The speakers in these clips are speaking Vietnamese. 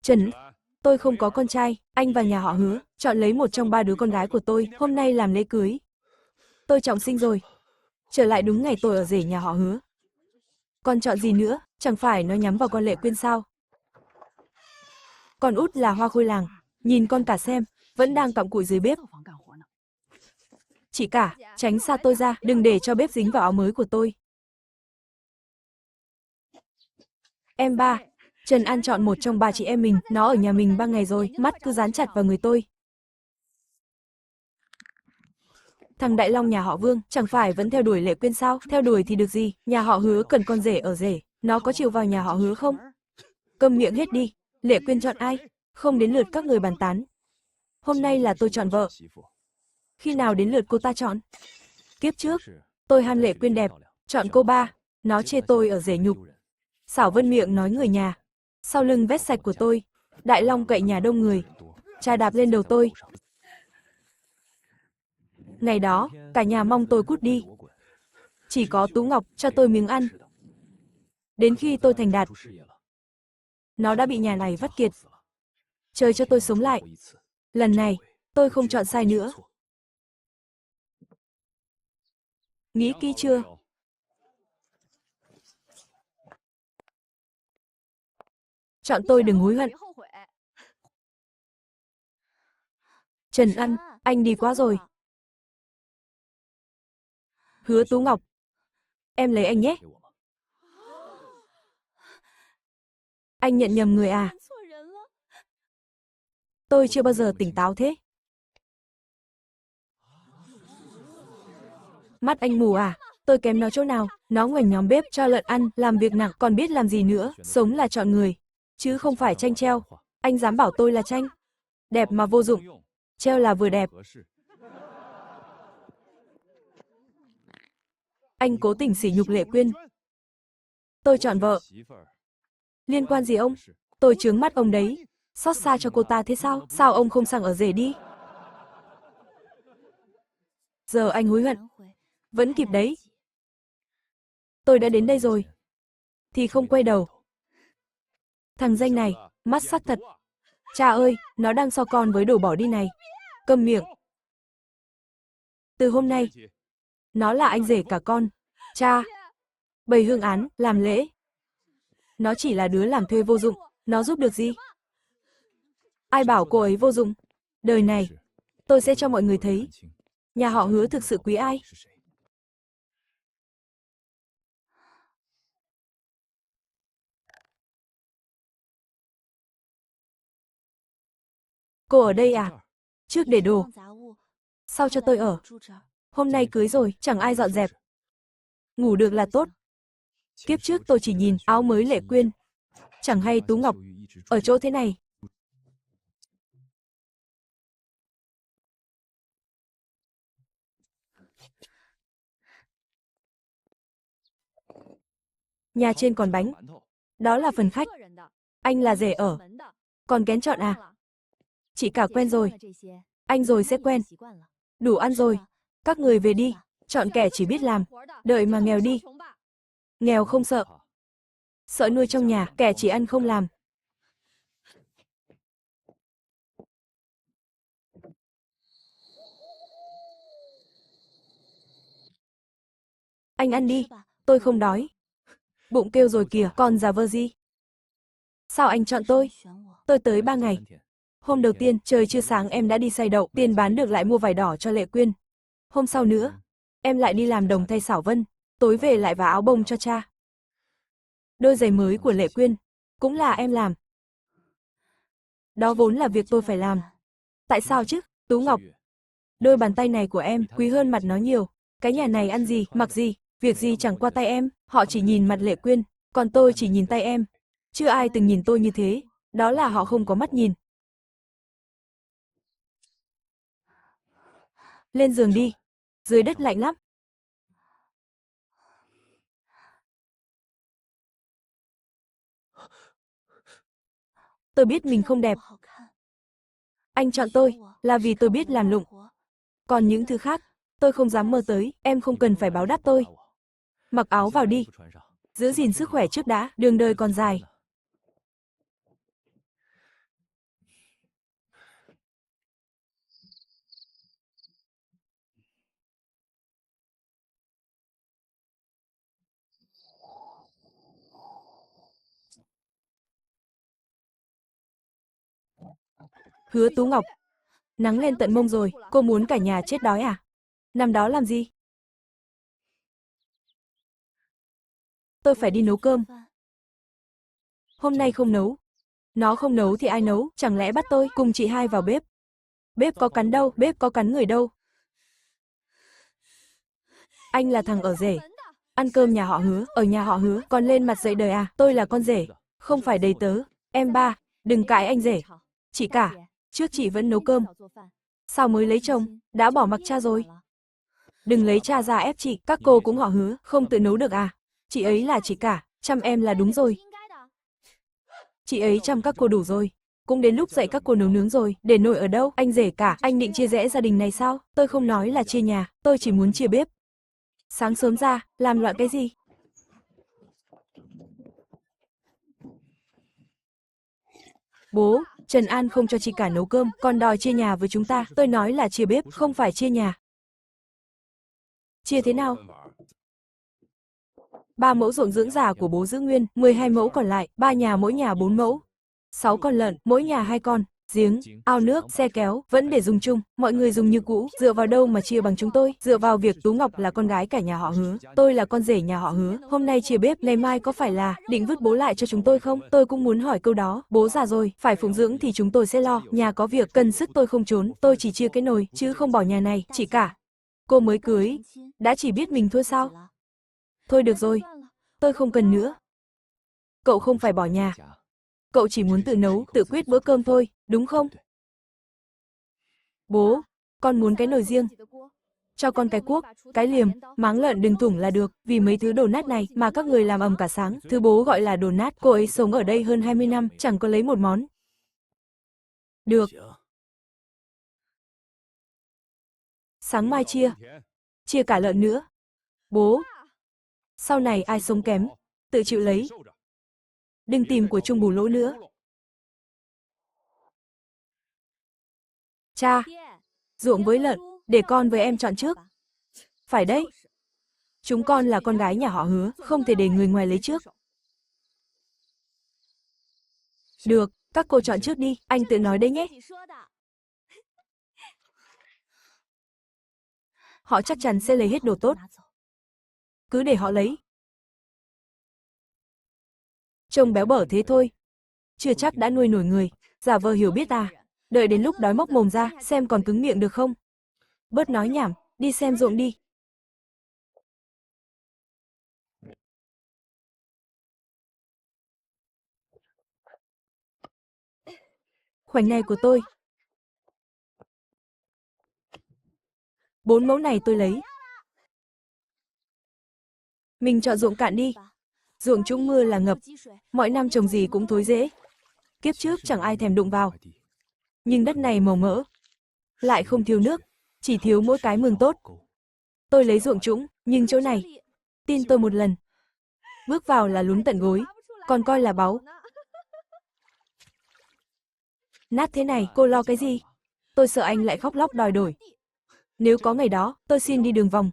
Trần, tôi không có con trai, anh và nhà họ Hứa, chọn lấy một trong ba đứa con gái của tôi, hôm nay làm lễ cưới. Tôi trọng sinh rồi. Trở lại đúng ngày tôi ở rể nhà họ Hứa. Còn chọn gì nữa, chẳng phải nó nhắm vào con Lệ Quyên sao? Con út là Hoa Khôi làng, nhìn con cả xem, vẫn đang cặm cụi dưới bếp. Chị cả, tránh xa tôi ra, đừng để cho bếp dính vào áo mới của tôi. Em ba, Trần An chọn một trong ba chị em mình, nó ở nhà mình 3 ngày rồi, mắt cứ dán chặt vào người tôi. Thằng Đại Long nhà họ Vương, chẳng phải vẫn theo đuổi Lệ Quyên sao? Theo đuổi thì được gì, nhà họ Hứa cần con rể ở rể, nó có chịu vào nhà họ Hứa không? Câm miệng hết đi, Lệ Quyên chọn ai? Không đến lượt các người bàn tán. Hôm nay là tôi chọn vợ. Khi nào đến lượt cô ta chọn? Kiếp trước, tôi ham Lệ Quyên đẹp, chọn cô ba, nó chê tôi ở rể nhục. Xảo Vân miệng nói người nhà, sau lưng vét sạch của tôi, Đại Long cậy nhà đông người, chà đạp lên đầu tôi. Ngày đó, cả nhà mong tôi cút đi. Chỉ có Tú Ngọc cho tôi miếng ăn. Đến khi tôi thành đạt, nó đã bị nhà này vắt kiệt. Trời cho tôi sống lại. Lần này, tôi không chọn sai nữa. Nghĩ kỹ chưa? Chọn tôi đừng hối hận. Trần Ân, anh đi quá rồi. Hứa Tú Ngọc, em lấy anh nhé. Anh nhận nhầm người à? Tôi chưa bao giờ tỉnh táo thế. Mắt anh mù à? Tôi kém nó chỗ nào? Nó ngoảnh nhóm bếp cho lợn ăn, làm việc nặng, còn biết làm gì nữa. Sống là chọn người, chứ không phải tranh treo. Anh dám bảo tôi là tranh? Đẹp mà vô dụng. Treo là vừa đẹp. Anh cố tình sỉ nhục Lệ Quyên. Tôi chọn vợ. Liên quan gì ông? Tôi chướng mắt ông đấy. Xót xa cho cô ta thế sao? Sao ông không sang ở rể đi? Giờ anh hối hận. Vẫn kịp đấy. Tôi đã đến đây rồi. Thì không quay đầu. Thằng danh này, mắt sắc thật. Cha ơi, nó đang so con với đồ bỏ đi này. Câm miệng. Từ hôm nay, nó là anh rể cả con. Cha, bày hương án, làm lễ. Nó chỉ là đứa làm thuê vô dụng. Nó giúp được gì? Ai bảo cô ấy vô dụng? Đời này, tôi sẽ cho mọi người thấy. Nhà họ Hứa thực sự quý ai? Cô ở đây à? Trước để đồ. Sau cho tôi ở. Hôm nay cưới rồi, chẳng ai dọn dẹp. Ngủ được là tốt. Kiếp trước tôi chỉ nhìn áo mới Lệ Quyên. Chẳng hay Tú Ngọc. Ở chỗ thế này. Nhà trên còn bánh. Đó là phần khách. Anh là rể ở. Còn kén chọn à? Chị cả quen rồi. Anh rồi sẽ quen. Đủ ăn rồi. Các người về đi. Chọn kẻ chỉ biết làm. Đợi mà nghèo đi. Nghèo không sợ. Sợ nuôi trong nhà, kẻ chỉ ăn không làm. Anh ăn đi. Tôi không đói. Bụng kêu rồi kìa, còn giả vờ gì? Sao anh chọn tôi? Tôi tới 3 ngày. Hôm đầu tiên, trời chưa sáng em đã đi xay đậu, tiền bán được lại mua vải đỏ cho Lệ Quyên. Hôm sau nữa, em lại đi làm đồng thay Xảo Vân, tối về lại vá áo bông cho cha. Đôi giày mới của Lệ Quyên, cũng là em làm. Đó vốn là việc tôi phải làm. Tại sao chứ, Tú Ngọc? Đôi bàn tay này của em quý hơn mặt nó nhiều. Cái nhà này ăn gì, mặc gì, việc gì chẳng qua tay em. Họ chỉ nhìn mặt Lệ Quyên, còn tôi chỉ nhìn tay em. Chưa ai từng nhìn tôi như thế. Đó là họ không có mắt nhìn. Lên giường đi. Dưới đất lạnh lắm. Tôi biết mình không đẹp. Anh chọn tôi là vì tôi biết làm lụng. Còn những thứ khác, tôi không dám mơ tới, em không cần phải báo đáp tôi. Mặc áo vào đi. Giữ gìn sức khỏe trước đã, đường đời còn dài. Hứa Tú Ngọc. Nắng lên tận mông rồi, cô muốn cả nhà chết đói à? Năm đó làm gì? Tôi phải đi nấu cơm. Hôm nay không nấu. Nó không nấu thì ai nấu, chẳng lẽ bắt tôi cùng chị hai vào bếp? Bếp có cắn đâu, bếp có cắn người đâu. Anh là thằng ở rể. Ăn cơm nhà họ Hứa, ở nhà họ Hứa, còn lên mặt dạy đời à? Tôi là con rể, không phải đầy tớ. Em ba, đừng cãi anh rể. Chị cả, trước chị vẫn nấu cơm. Sao mới lấy chồng, đã bỏ mặc cha rồi? Đừng lấy cha ra ép chị, các cô cũng họ Hứa, không tự nấu được à? Chị ấy là chị cả, chăm em là đúng rồi. Chị ấy chăm các cô đủ rồi. Cũng đến lúc dạy các cô nấu nướng rồi, để nồi ở đâu? Anh rể cả, anh định chia rẽ gia đình này sao? Tôi không nói là chia nhà, tôi chỉ muốn chia bếp. Sáng sớm ra, làm loạn cái gì? Bố, Trần An không cho chị cả nấu cơm, còn đòi chia nhà với chúng ta. Tôi nói là chia bếp, không phải chia nhà. Chia thế nào? 3 mẫu ruộng dưỡng già của bố giữ nguyên, 12 mẫu còn lại, 3 nhà mỗi nhà 4 mẫu. 6 con lợn, mỗi nhà 2 con. Giếng, ao nước, xe kéo, vẫn để dùng chung, mọi người dùng như cũ, dựa vào đâu mà chia bằng chúng tôi, dựa vào việc Tú Ngọc là con gái cả nhà họ Hứa, tôi là con rể nhà họ Hứa, hôm nay chia bếp, ngày mai có phải là định vứt bố lại cho chúng tôi không? Tôi cũng muốn hỏi câu đó, bố già rồi, phải phụng dưỡng thì chúng tôi sẽ lo, nhà có việc cần sức tôi không trốn, tôi chỉ chia cái nồi, chứ không bỏ nhà này, chị cả. Cô mới cưới, đã chỉ biết mình thôi sao? Thôi được rồi, tôi không cần nữa. Cậu không phải bỏ nhà. Cậu chỉ muốn tự nấu, tự quyết bữa cơm thôi, đúng không? Bố, con muốn cái nồi riêng. Cho con cái cuốc, cái liềm, máng lợn đừng thủng là được, vì mấy thứ đồ nát này mà các người làm ầm cả sáng. Thứ bố gọi là đồ nát, cô ấy sống ở đây hơn 20 năm, chẳng có lấy một món. Được. Sáng mai chia. Chia cả lợn nữa. Bố. Sau này ai sống kém, tự chịu lấy. Đừng tìm của chung bù lỗ nữa. Cha. Ruộng với lợn, để con với em chọn trước. Phải đấy. Chúng con là con gái nhà họ Hứa, không thể để người ngoài lấy trước. Được, các cô chọn trước đi, anh tự nói đấy nhé. Họ chắc chắn sẽ lấy hết đồ tốt. Cứ để họ lấy. Trông béo bở thế thôi. Chưa chắc đã nuôi nổi người, giả vờ hiểu biết à. Đợi đến lúc đói móc mồm ra, xem còn cứng miệng được không. Bớt nói nhảm, đi xem ruộng đi. Khoảnh này của tôi. 4 mẫu này tôi lấy. Mình chọn ruộng cạn đi. Ruộng trũng mưa là ngập, mọi năm trồng gì cũng thối rễ. Kiếp trước chẳng ai thèm đụng vào. Nhưng đất này màu mỡ, lại không thiếu nước, chỉ thiếu mỗi cái mương tốt. Tôi lấy ruộng trũng, nhưng chỗ này, tin tôi một lần, bước vào là lún tận gối, còn coi là báu. Nát thế này, cô lo cái gì? Tôi sợ anh lại khóc lóc đòi đổi. Nếu có ngày đó, tôi xin đi đường vòng.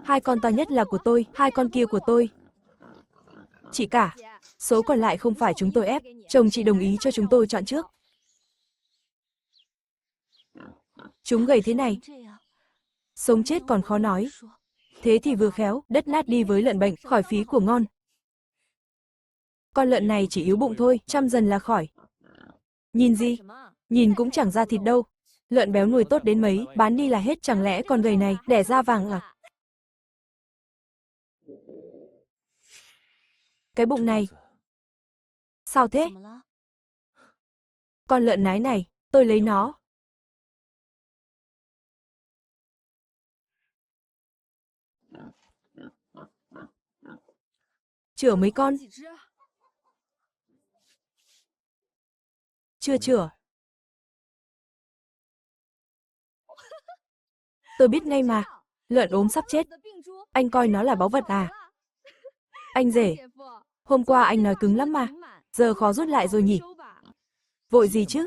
2 con to nhất là của tôi, 2 con kia của tôi. Chị cả, số còn lại không phải chúng tôi ép, chồng chị đồng ý cho chúng tôi chọn trước. Chúng gầy thế này, sống chết còn khó nói. Thế thì vừa khéo, đất nát đi với lợn bệnh, khỏi phí của ngon. Con lợn này chỉ yếu bụng thôi, chăm dần là khỏi. Nhìn gì? Nhìn cũng chẳng ra thịt đâu. Lợn béo nuôi tốt đến mấy, bán đi là hết, chẳng lẽ con gầy này, đẻ ra vàng à? Cái bụng này. Sao thế? Con lợn nái này, tôi lấy nó. Chữa mấy con? Chưa chữa. Tôi biết ngay mà. Lợn ốm sắp chết. Anh coi nó là báu vật à? Anh rể, hôm qua anh nói cứng lắm mà. Giờ khó rút lại rồi nhỉ? Vội gì chứ?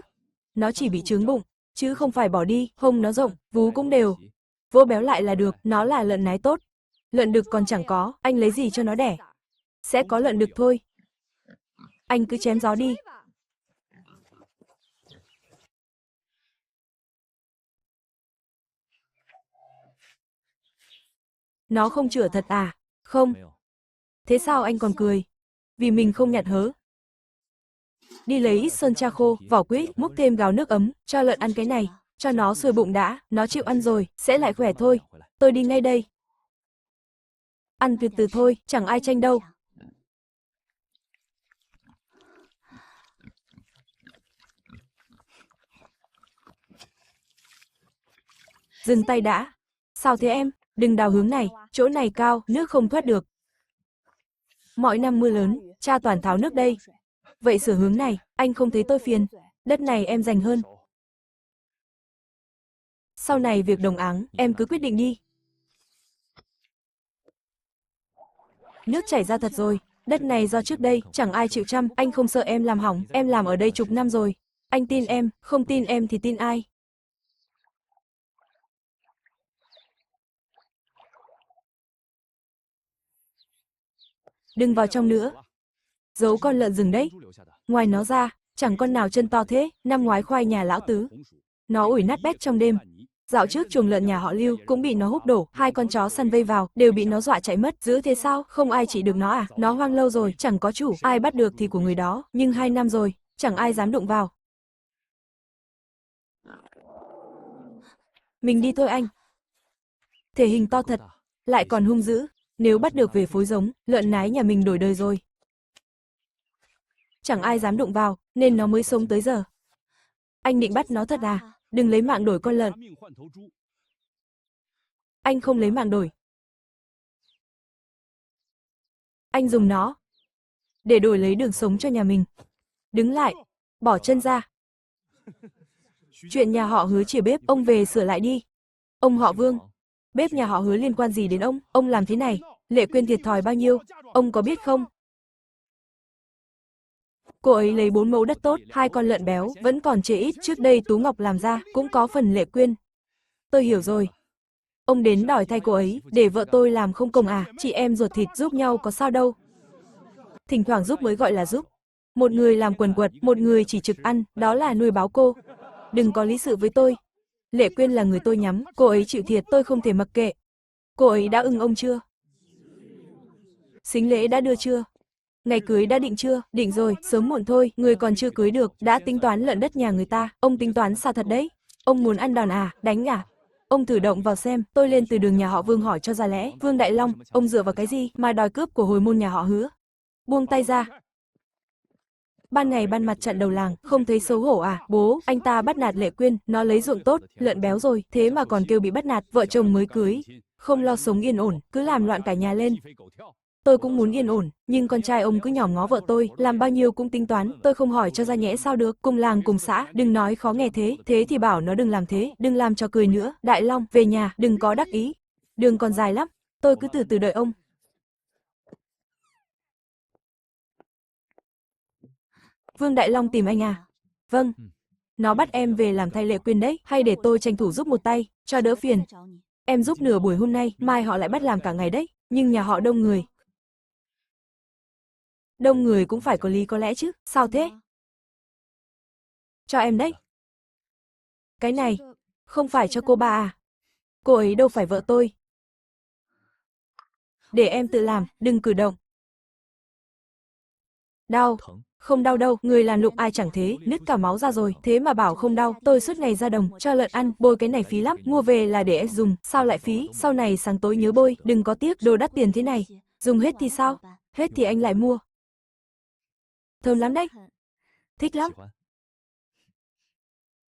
Nó chỉ bị chướng bụng, chứ không phải bỏ đi, hông nó rộng, vú cũng đều. Vô béo lại là được, nó là lợn nái tốt. Lợn đực còn chẳng có, anh lấy gì cho nó đẻ? Sẽ có lợn đực thôi. Anh cứ chém gió đi. Nó không chữa thật à? Không. Thế sao anh còn cười? Vì mình không nhặt hớ. Đi lấy ít sơn tra khô, vỏ quýt, múc thêm gáo nước ấm, cho lợn ăn cái này, cho nó sôi bụng đã, nó chịu ăn rồi, sẽ lại khỏe thôi. Tôi đi ngay đây. Ăn từ từ thôi, chẳng ai tranh đâu. Dừng tay đã. Sao thế em? Đừng đào hướng này, chỗ này cao, nước không thoát được. Mọi năm mưa lớn, cha toàn tháo nước đây. Vậy sửa hướng này, anh không thấy tôi phiền. Đất này em dành hơn. Sau này việc đồng áng, em cứ quyết định đi. Nước chảy ra thật rồi. Đất này do trước đây, chẳng ai chịu chăm. Anh không sợ em làm hỏng, em làm ở đây chục năm rồi. Anh tin em, không tin em thì tin ai? Đừng vào trong nữa. Giấu con lợn rừng đấy. Ngoài nó ra, chẳng con nào chân to thế. Năm ngoái khoai nhà lão tứ, nó ủi nát bét trong đêm. Dạo trước chuồng lợn nhà họ Lưu cũng bị nó húc đổ, hai con chó săn vây vào, đều bị nó dọa chạy mất. Giữ thế sao? Không ai trị được nó à? Nó hoang lâu rồi, chẳng có chủ, ai bắt được thì của người đó, nhưng 2 năm rồi, chẳng ai dám đụng vào. Mình đi thôi anh. Thể hình to thật, lại còn hung dữ, nếu bắt được về phối giống, lợn nái nhà mình đổi đời rồi. Chẳng ai dám đụng vào, nên nó mới sống tới giờ. Anh định bắt nó thật à? Đừng lấy mạng đổi con lợn. Anh không lấy mạng đổi. Anh dùng nó để đổi lấy đường sống cho nhà mình. Đứng lại, bỏ chân ra. Chuyện nhà họ Hứa chìa bếp, ông về sửa lại đi. Ông họ Vương, bếp nhà họ Hứa liên quan gì đến ông? Ông làm thế này, Lệ Quyên thiệt thòi bao nhiêu, ông có biết không? Cô ấy lấy 4 mẫu đất tốt, 2 con lợn béo, vẫn còn chê ít, trước đây Tú Ngọc làm ra, cũng có phần Lệ Quyên. Tôi hiểu rồi. Ông đến đòi thay cô ấy, để vợ tôi làm không công à, chị em ruột thịt giúp nhau có sao đâu. Thỉnh thoảng giúp mới gọi là giúp. Một người làm quần quật, một người chỉ trực ăn, đó là nuôi báo cô. Đừng có lý sự với tôi. Lệ Quyên là người tôi nhắm, cô ấy chịu thiệt tôi không thể mặc kệ. Cô ấy đã ưng ông chưa? Sính lễ đã đưa chưa? Ngày cưới đã định chưa? Định rồi, sớm muộn thôi, người còn chưa cưới được, đã tính toán lợn đất nhà người ta, ông tính toán sao thật đấy? Ông muốn ăn đòn à, đánh à? Ông thử động vào xem, tôi lên từ đường nhà họ Vương hỏi cho ra lẽ, Vương Đại Long, ông dựa vào cái gì mà đòi cướp của hồi môn nhà họ Hứa? Buông tay ra. Ban ngày ban mặt chặn đầu làng, không thấy xấu hổ à? Bố, anh ta bắt nạt Lệ Quyên, nó lấy ruộng tốt, lợn béo rồi, thế mà còn kêu bị bắt nạt, vợ chồng mới cưới, không lo sống yên ổn, cứ làm loạn cả nhà lên. Tôi cũng muốn yên ổn, nhưng con trai ông cứ nhòm ngó vợ tôi, làm bao nhiêu cũng tính toán, tôi không hỏi cho ra nhẽ sao được, cùng làng cùng xã, đừng nói khó nghe thế, thế thì bảo nó đừng làm thế, đừng làm cho cười nữa, Đại Long, về nhà, đừng có đắc ý, đường còn dài lắm, tôi cứ từ từ đợi ông. Vương Đại Long tìm anh à? Vâng. Nó bắt em về làm thay Lệ Quyên đấy, hay để tôi tranh thủ giúp một tay, cho đỡ phiền. Em giúp nửa buổi hôm nay, mai họ lại bắt làm cả ngày đấy, nhưng nhà họ đông người. Đông người cũng phải có lý có lẽ chứ, sao thế? Cho em đấy. Cái này, không phải cho cô ba à? Cô ấy đâu phải vợ tôi. Để em tự làm, đừng cử động. Đau. Không đau đâu, người làm lụng ai chẳng thế, nứt cả máu ra rồi, thế mà bảo không đau, tôi suốt ngày ra đồng, cho lợn ăn, bôi cái này phí lắm, mua về là để em dùng, sao lại phí, sau này sáng tối nhớ bôi, đừng có tiếc, đồ đắt tiền thế này, dùng hết thì sao, hết thì anh lại mua. Thơm lắm đấy, thích lắm.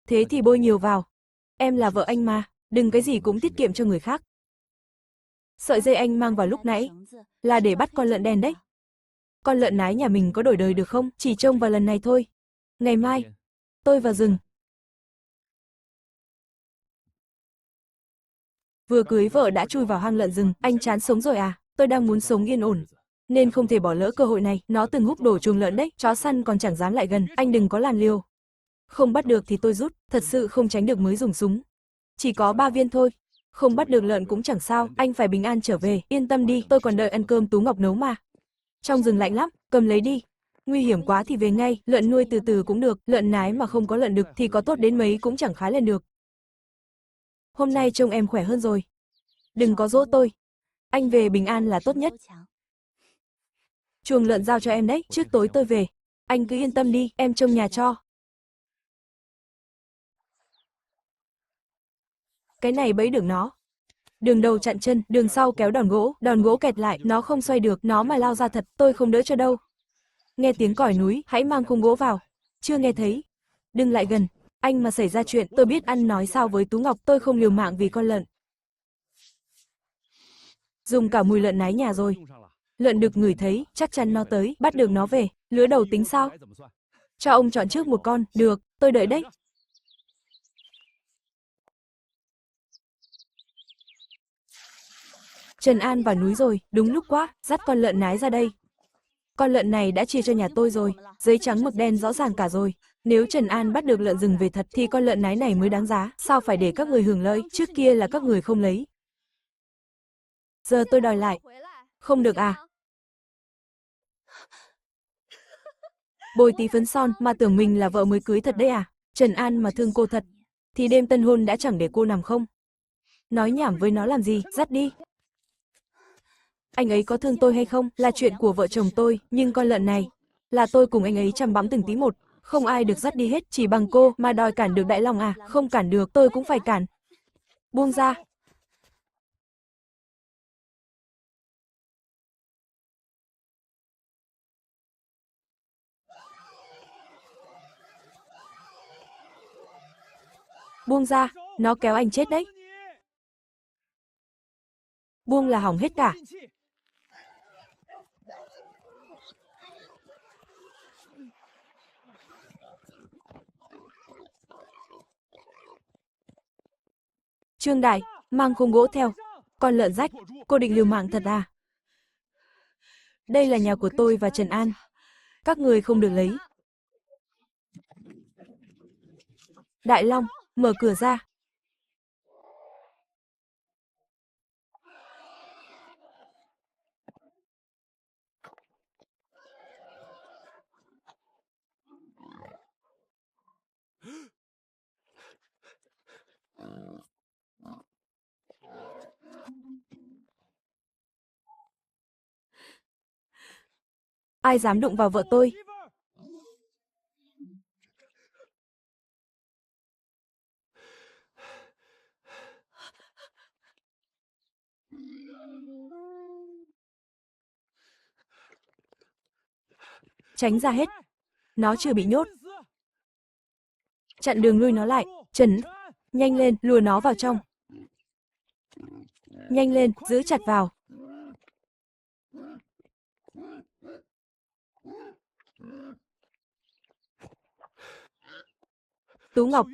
Thế thì bôi nhiều vào, em là vợ anh mà, đừng cái gì cũng tiết kiệm cho người khác. Sợi dây anh mang vào lúc nãy, là để bắt con lợn đen đấy. Con lợn nái nhà mình có đổi đời được không? Chỉ trông vào lần này thôi. Ngày mai, tôi vào rừng. Vừa cưới vợ đã chui vào hang lợn rừng, anh chán sống rồi à? Tôi đang muốn sống yên ổn, nên không thể bỏ lỡ cơ hội này. Nó từng húc đổ chuồng lợn đấy, chó săn còn chẳng dám lại gần, anh đừng có làn liều. Không bắt được thì tôi rút, thật sự không tránh được mới dùng súng. Chỉ có 3 viên thôi. Không bắt được lợn cũng chẳng sao, anh phải bình an trở về, yên tâm đi, tôi còn đợi ăn cơm Tú Ngọc nấu mà. Trong rừng lạnh lắm, cầm lấy đi. Nguy hiểm quá thì về ngay, lợn nuôi từ từ cũng được, lợn nái mà không có lợn đực thì có tốt đến mấy cũng chẳng khá lên được. Hôm nay trông em khỏe hơn rồi. Đừng có dỗ tôi. Anh về bình an là tốt nhất. Chuồng lợn giao cho em đấy, trước tối tôi về. Anh cứ yên tâm đi, em trông nhà cho. Cái này bẫy được nó. Đường đầu chặn chân, đường sau kéo đòn gỗ kẹt lại, nó không xoay được, nó mà lao ra thật, tôi không đỡ cho đâu. Nghe tiếng còi núi, hãy mang khung gỗ vào. Chưa nghe thấy. Đừng lại gần. Anh mà xảy ra chuyện, tôi biết ăn nói sao với Tú Ngọc, tôi không liều mạng vì con lợn. Dùng cả mùi lợn nái nhà rồi. Lợn đực ngửi thấy, chắc chắn nó tới, bắt được nó về. Lứa đầu tính sao? Cho ông chọn trước một con, được, tôi đợi đấy. Trần An vào núi rồi, đúng lúc quá, dắt con lợn nái ra đây. Con lợn này đã chia cho nhà tôi rồi, giấy trắng mực đen rõ ràng cả rồi. Nếu Trần An bắt được lợn rừng về thật thì con lợn nái này mới đáng giá, sao phải để các người hưởng lợi, trước kia là các người không lấy. Giờ tôi đòi lại. Không được à? Bôi tí phấn son mà tưởng mình là vợ mới cưới thật đấy à? Trần An mà thương cô thật, thì đêm tân hôn đã chẳng để cô nằm không? Nói nhảm với nó làm gì, dắt đi. Anh ấy có thương tôi hay không là chuyện của vợ chồng tôi, nhưng con lợn này là tôi cùng anh ấy chăm bẵm từng tí một, không ai được dắt đi hết, chỉ bằng cô mà đòi cản được Đại Long à? Không cản được, tôi cũng phải cản. Buông ra. Buông ra, nó kéo anh chết đấy. Buông là hỏng hết cả. Trương Đại, mang khung gỗ theo. Con lợn rách, cô định liều mạng thật à? Đây là nhà của tôi và Trần An. Các người không được lấy. Đại Long, mở cửa ra. Ai dám đụng vào vợ tôi? Tránh ra hết. Nó chưa bị nhốt. Chặn đường lui nó lại. Trần, nhanh lên, lùa nó vào trong. Nhanh lên, giữ chặt vào. Tú Ngọc,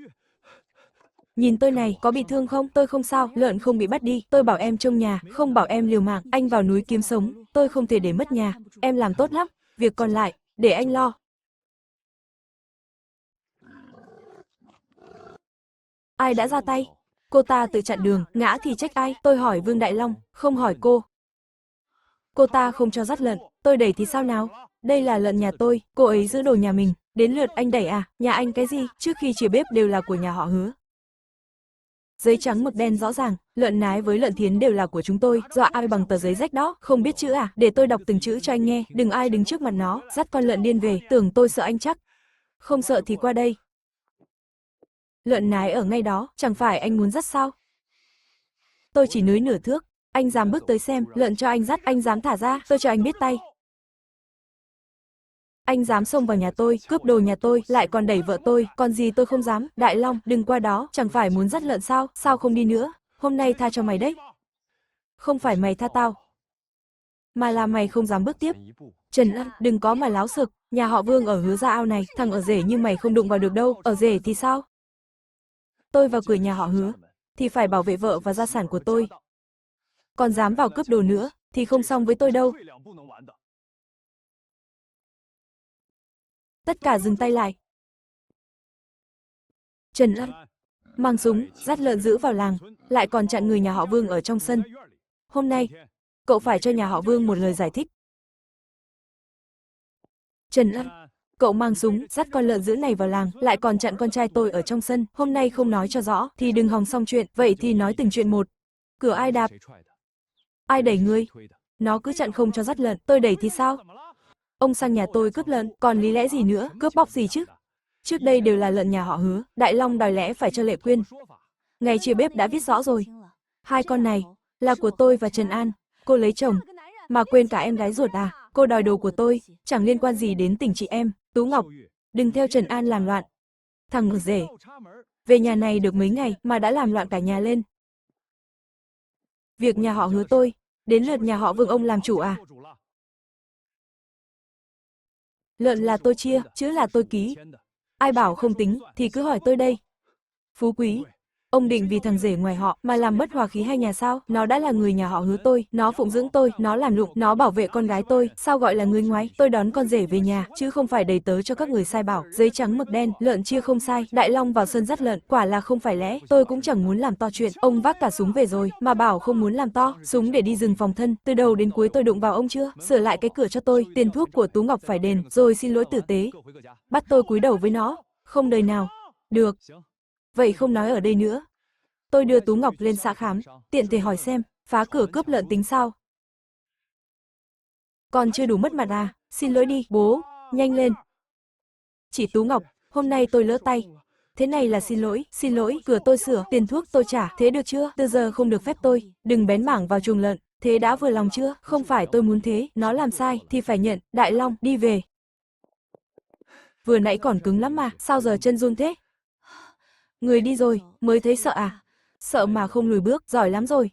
nhìn tôi này, có bị thương không? Tôi không sao, lợn không bị bắt đi. Tôi bảo em trông nhà, không bảo em liều mạng. Anh vào núi kiếm sống, tôi không thể để mất nhà. Em làm tốt lắm, việc còn lại, để anh lo. Ai đã ra tay? Cô ta tự chặn đường, ngã thì trách ai? Tôi hỏi Vương Đại Long, không hỏi cô. Cô ta không cho dắt lợn, tôi đẩy thì sao nào? Đây là lợn nhà tôi, cô ấy giữ đồ nhà mình. Đến lượt anh đẩy à? Nhà anh cái gì? Trước khi chia bếp đều là của nhà họ Hứa. Giấy trắng mực đen rõ ràng, lợn nái với lợn thiến đều là của chúng tôi, dọa ai bằng tờ giấy rách đó, không biết chữ à? Để tôi đọc từng chữ cho anh nghe, đừng ai đứng trước mặt nó, dắt con lợn điên về, tưởng tôi sợ anh chắc. Không sợ thì qua đây. Lợn nái ở ngay đó, chẳng phải anh muốn dắt sao? Tôi chỉ nới nửa thước, anh dám bước tới xem, lợn cho anh dắt, anh dám thả ra, tôi cho anh biết tay. Anh dám xông vào nhà tôi, cướp đồ nhà tôi, lại còn đẩy vợ tôi, còn gì tôi không dám. Đại Long, đừng qua đó, chẳng phải muốn dắt lợn sao, sao không đi nữa? Hôm nay tha cho mày đấy. Không phải mày tha tao, mà là mày không dám bước tiếp. Trần An, đừng có mà láo xực, nhà họ Vương ở Hứa Gia Ao này, thằng ở rể như mày không đụng vào được đâu, ở rể thì sao? Tôi vào cửa nhà họ Hứa, thì phải bảo vệ vợ và gia sản của tôi. Còn dám vào cướp đồ nữa, thì không xong với tôi đâu. Tất cả dừng tay lại. Trần An, mang súng, dắt lợn giữ vào làng, lại còn chặn người nhà họ Vương ở trong sân. Hôm nay, cậu phải cho nhà họ Vương một lời giải thích. Trần An, cậu mang súng, dắt con lợn giữ này vào làng, lại còn chặn con trai tôi ở trong sân. Hôm nay không nói cho rõ, thì đừng hòng xong chuyện, vậy thì nói từng chuyện một. Cửa ai đạp? Ai đẩy ngươi? Nó cứ chặn không cho dắt lợn, tôi đẩy thì sao? Ông sang nhà tôi cướp lợn, còn lý lẽ gì nữa, cướp bóc gì chứ? Trước đây đều là lợn nhà họ Hứa, Đại Long đòi lẽ phải cho Lệ Quyên. Ngày chia bếp đã viết rõ rồi. Hai con này là của tôi và Trần An, cô lấy chồng mà quên cả em gái ruột à? Cô đòi đồ của tôi, chẳng liên quan gì đến tình chị em. Tú Ngọc, đừng theo Trần An làm loạn. Thằng ngược rể, về nhà này được mấy ngày mà đã làm loạn cả nhà lên. Việc nhà họ Hứa tôi, đến lượt nhà họ Vương ông làm chủ à? Lợn là tôi chia, chứ là tôi ký. Ai bảo không tính thì cứ hỏi tôi đây. Phú Quý, ông định vì thằng rể ngoài họ mà làm mất hòa khí hai nhà sao? Nó đã là người nhà họ Hứa tôi, nó phụng dưỡng tôi, nó làm lụng, nó bảo vệ con gái tôi, sao gọi là người ngoái? Tôi đón con rể về nhà, chứ không phải đầy tớ cho các người sai bảo. Giấy trắng mực đen, lợn chia không sai, Đại Long vào sân dắt lợn, quả là không phải lẽ. Tôi cũng chẳng muốn làm to chuyện, ông vác cả súng về rồi, mà bảo không muốn làm to, súng để đi rừng phòng thân. Từ đầu đến cuối tôi đụng vào ông chưa? Sửa lại cái cửa cho tôi, tiền thuốc của Tú Ngọc phải đền, rồi xin lỗi tử tế. Bắt tôi cúi đầu với nó, không đời nào. Được, vậy không nói ở đây nữa. Tôi đưa Tú Ngọc lên xã khám, tiện thể hỏi xem, phá cửa cướp lợn tính sao? Còn chưa đủ mất mặt à? Xin lỗi đi, bố, nhanh lên. Chị Tú Ngọc, hôm nay tôi lỡ tay. Thế này là xin lỗi, cửa tôi sửa, tiền thuốc tôi trả, thế được chưa? Từ giờ không được phép tôi, đừng bén mảng vào chuồng lợn. Thế đã vừa lòng chưa? Không phải tôi muốn thế, nó làm sai thì phải nhận. Đại Long, đi về. Vừa nãy còn cứng lắm mà, sao giờ chân run thế? Người đi rồi, mới thấy sợ à? Sợ mà không lùi bước, giỏi lắm rồi.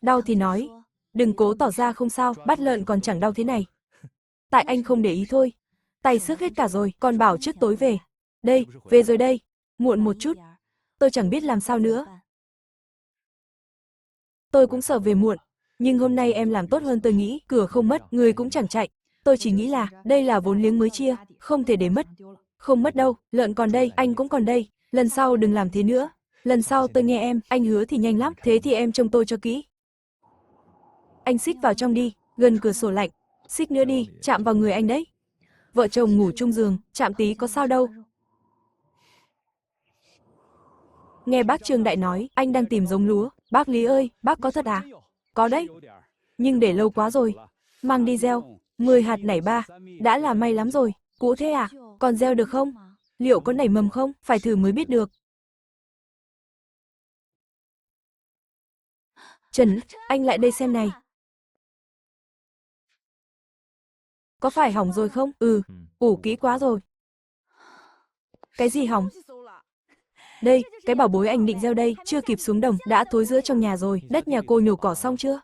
Đau thì nói, đừng cố tỏ ra không sao, bắt lợn còn chẳng đau thế này. Tại anh không để ý thôi. Tay xước hết cả rồi, còn bảo trước tối về. Đây, về rồi đây. Muộn một chút. Tôi chẳng biết làm sao nữa. Tôi cũng sợ về muộn. Nhưng hôm nay em làm tốt hơn tôi nghĩ, cửa không mất, người cũng chẳng chạy. Tôi chỉ nghĩ là, đây là vốn liếng mới chia, không thể để mất. Không mất đâu, lợn còn đây, anh cũng còn đây. Lần sau đừng làm thế nữa. Lần sau tôi nghe em, anh hứa thì nhanh lắm, thế thì em trông tôi cho kỹ. Anh xích vào trong đi, gần cửa sổ lạnh. Xích nữa đi, chạm vào người anh đấy. Vợ chồng ngủ chung giường, chạm tí có sao đâu. Nghe bác Trương Đại nói, anh đang tìm giống lúa. Bác Lý ơi, bác có thật à? Có đấy. Nhưng để lâu quá rồi. Mang đi gieo. 10 hạt nảy ba. Đã là may lắm rồi. Cũ thế à? Còn gieo được không? Liệu có nảy mầm không? Phải thử mới biết được. Trần, anh lại đây xem này. Có phải hỏng rồi không? Ừ, ủ kỹ quá rồi. Cái gì hỏng? Đây, cái bảo bối anh định gieo đây, chưa kịp xuống đồng, đã thối rữa trong nhà rồi. Đất nhà cô nhổ cỏ xong chưa?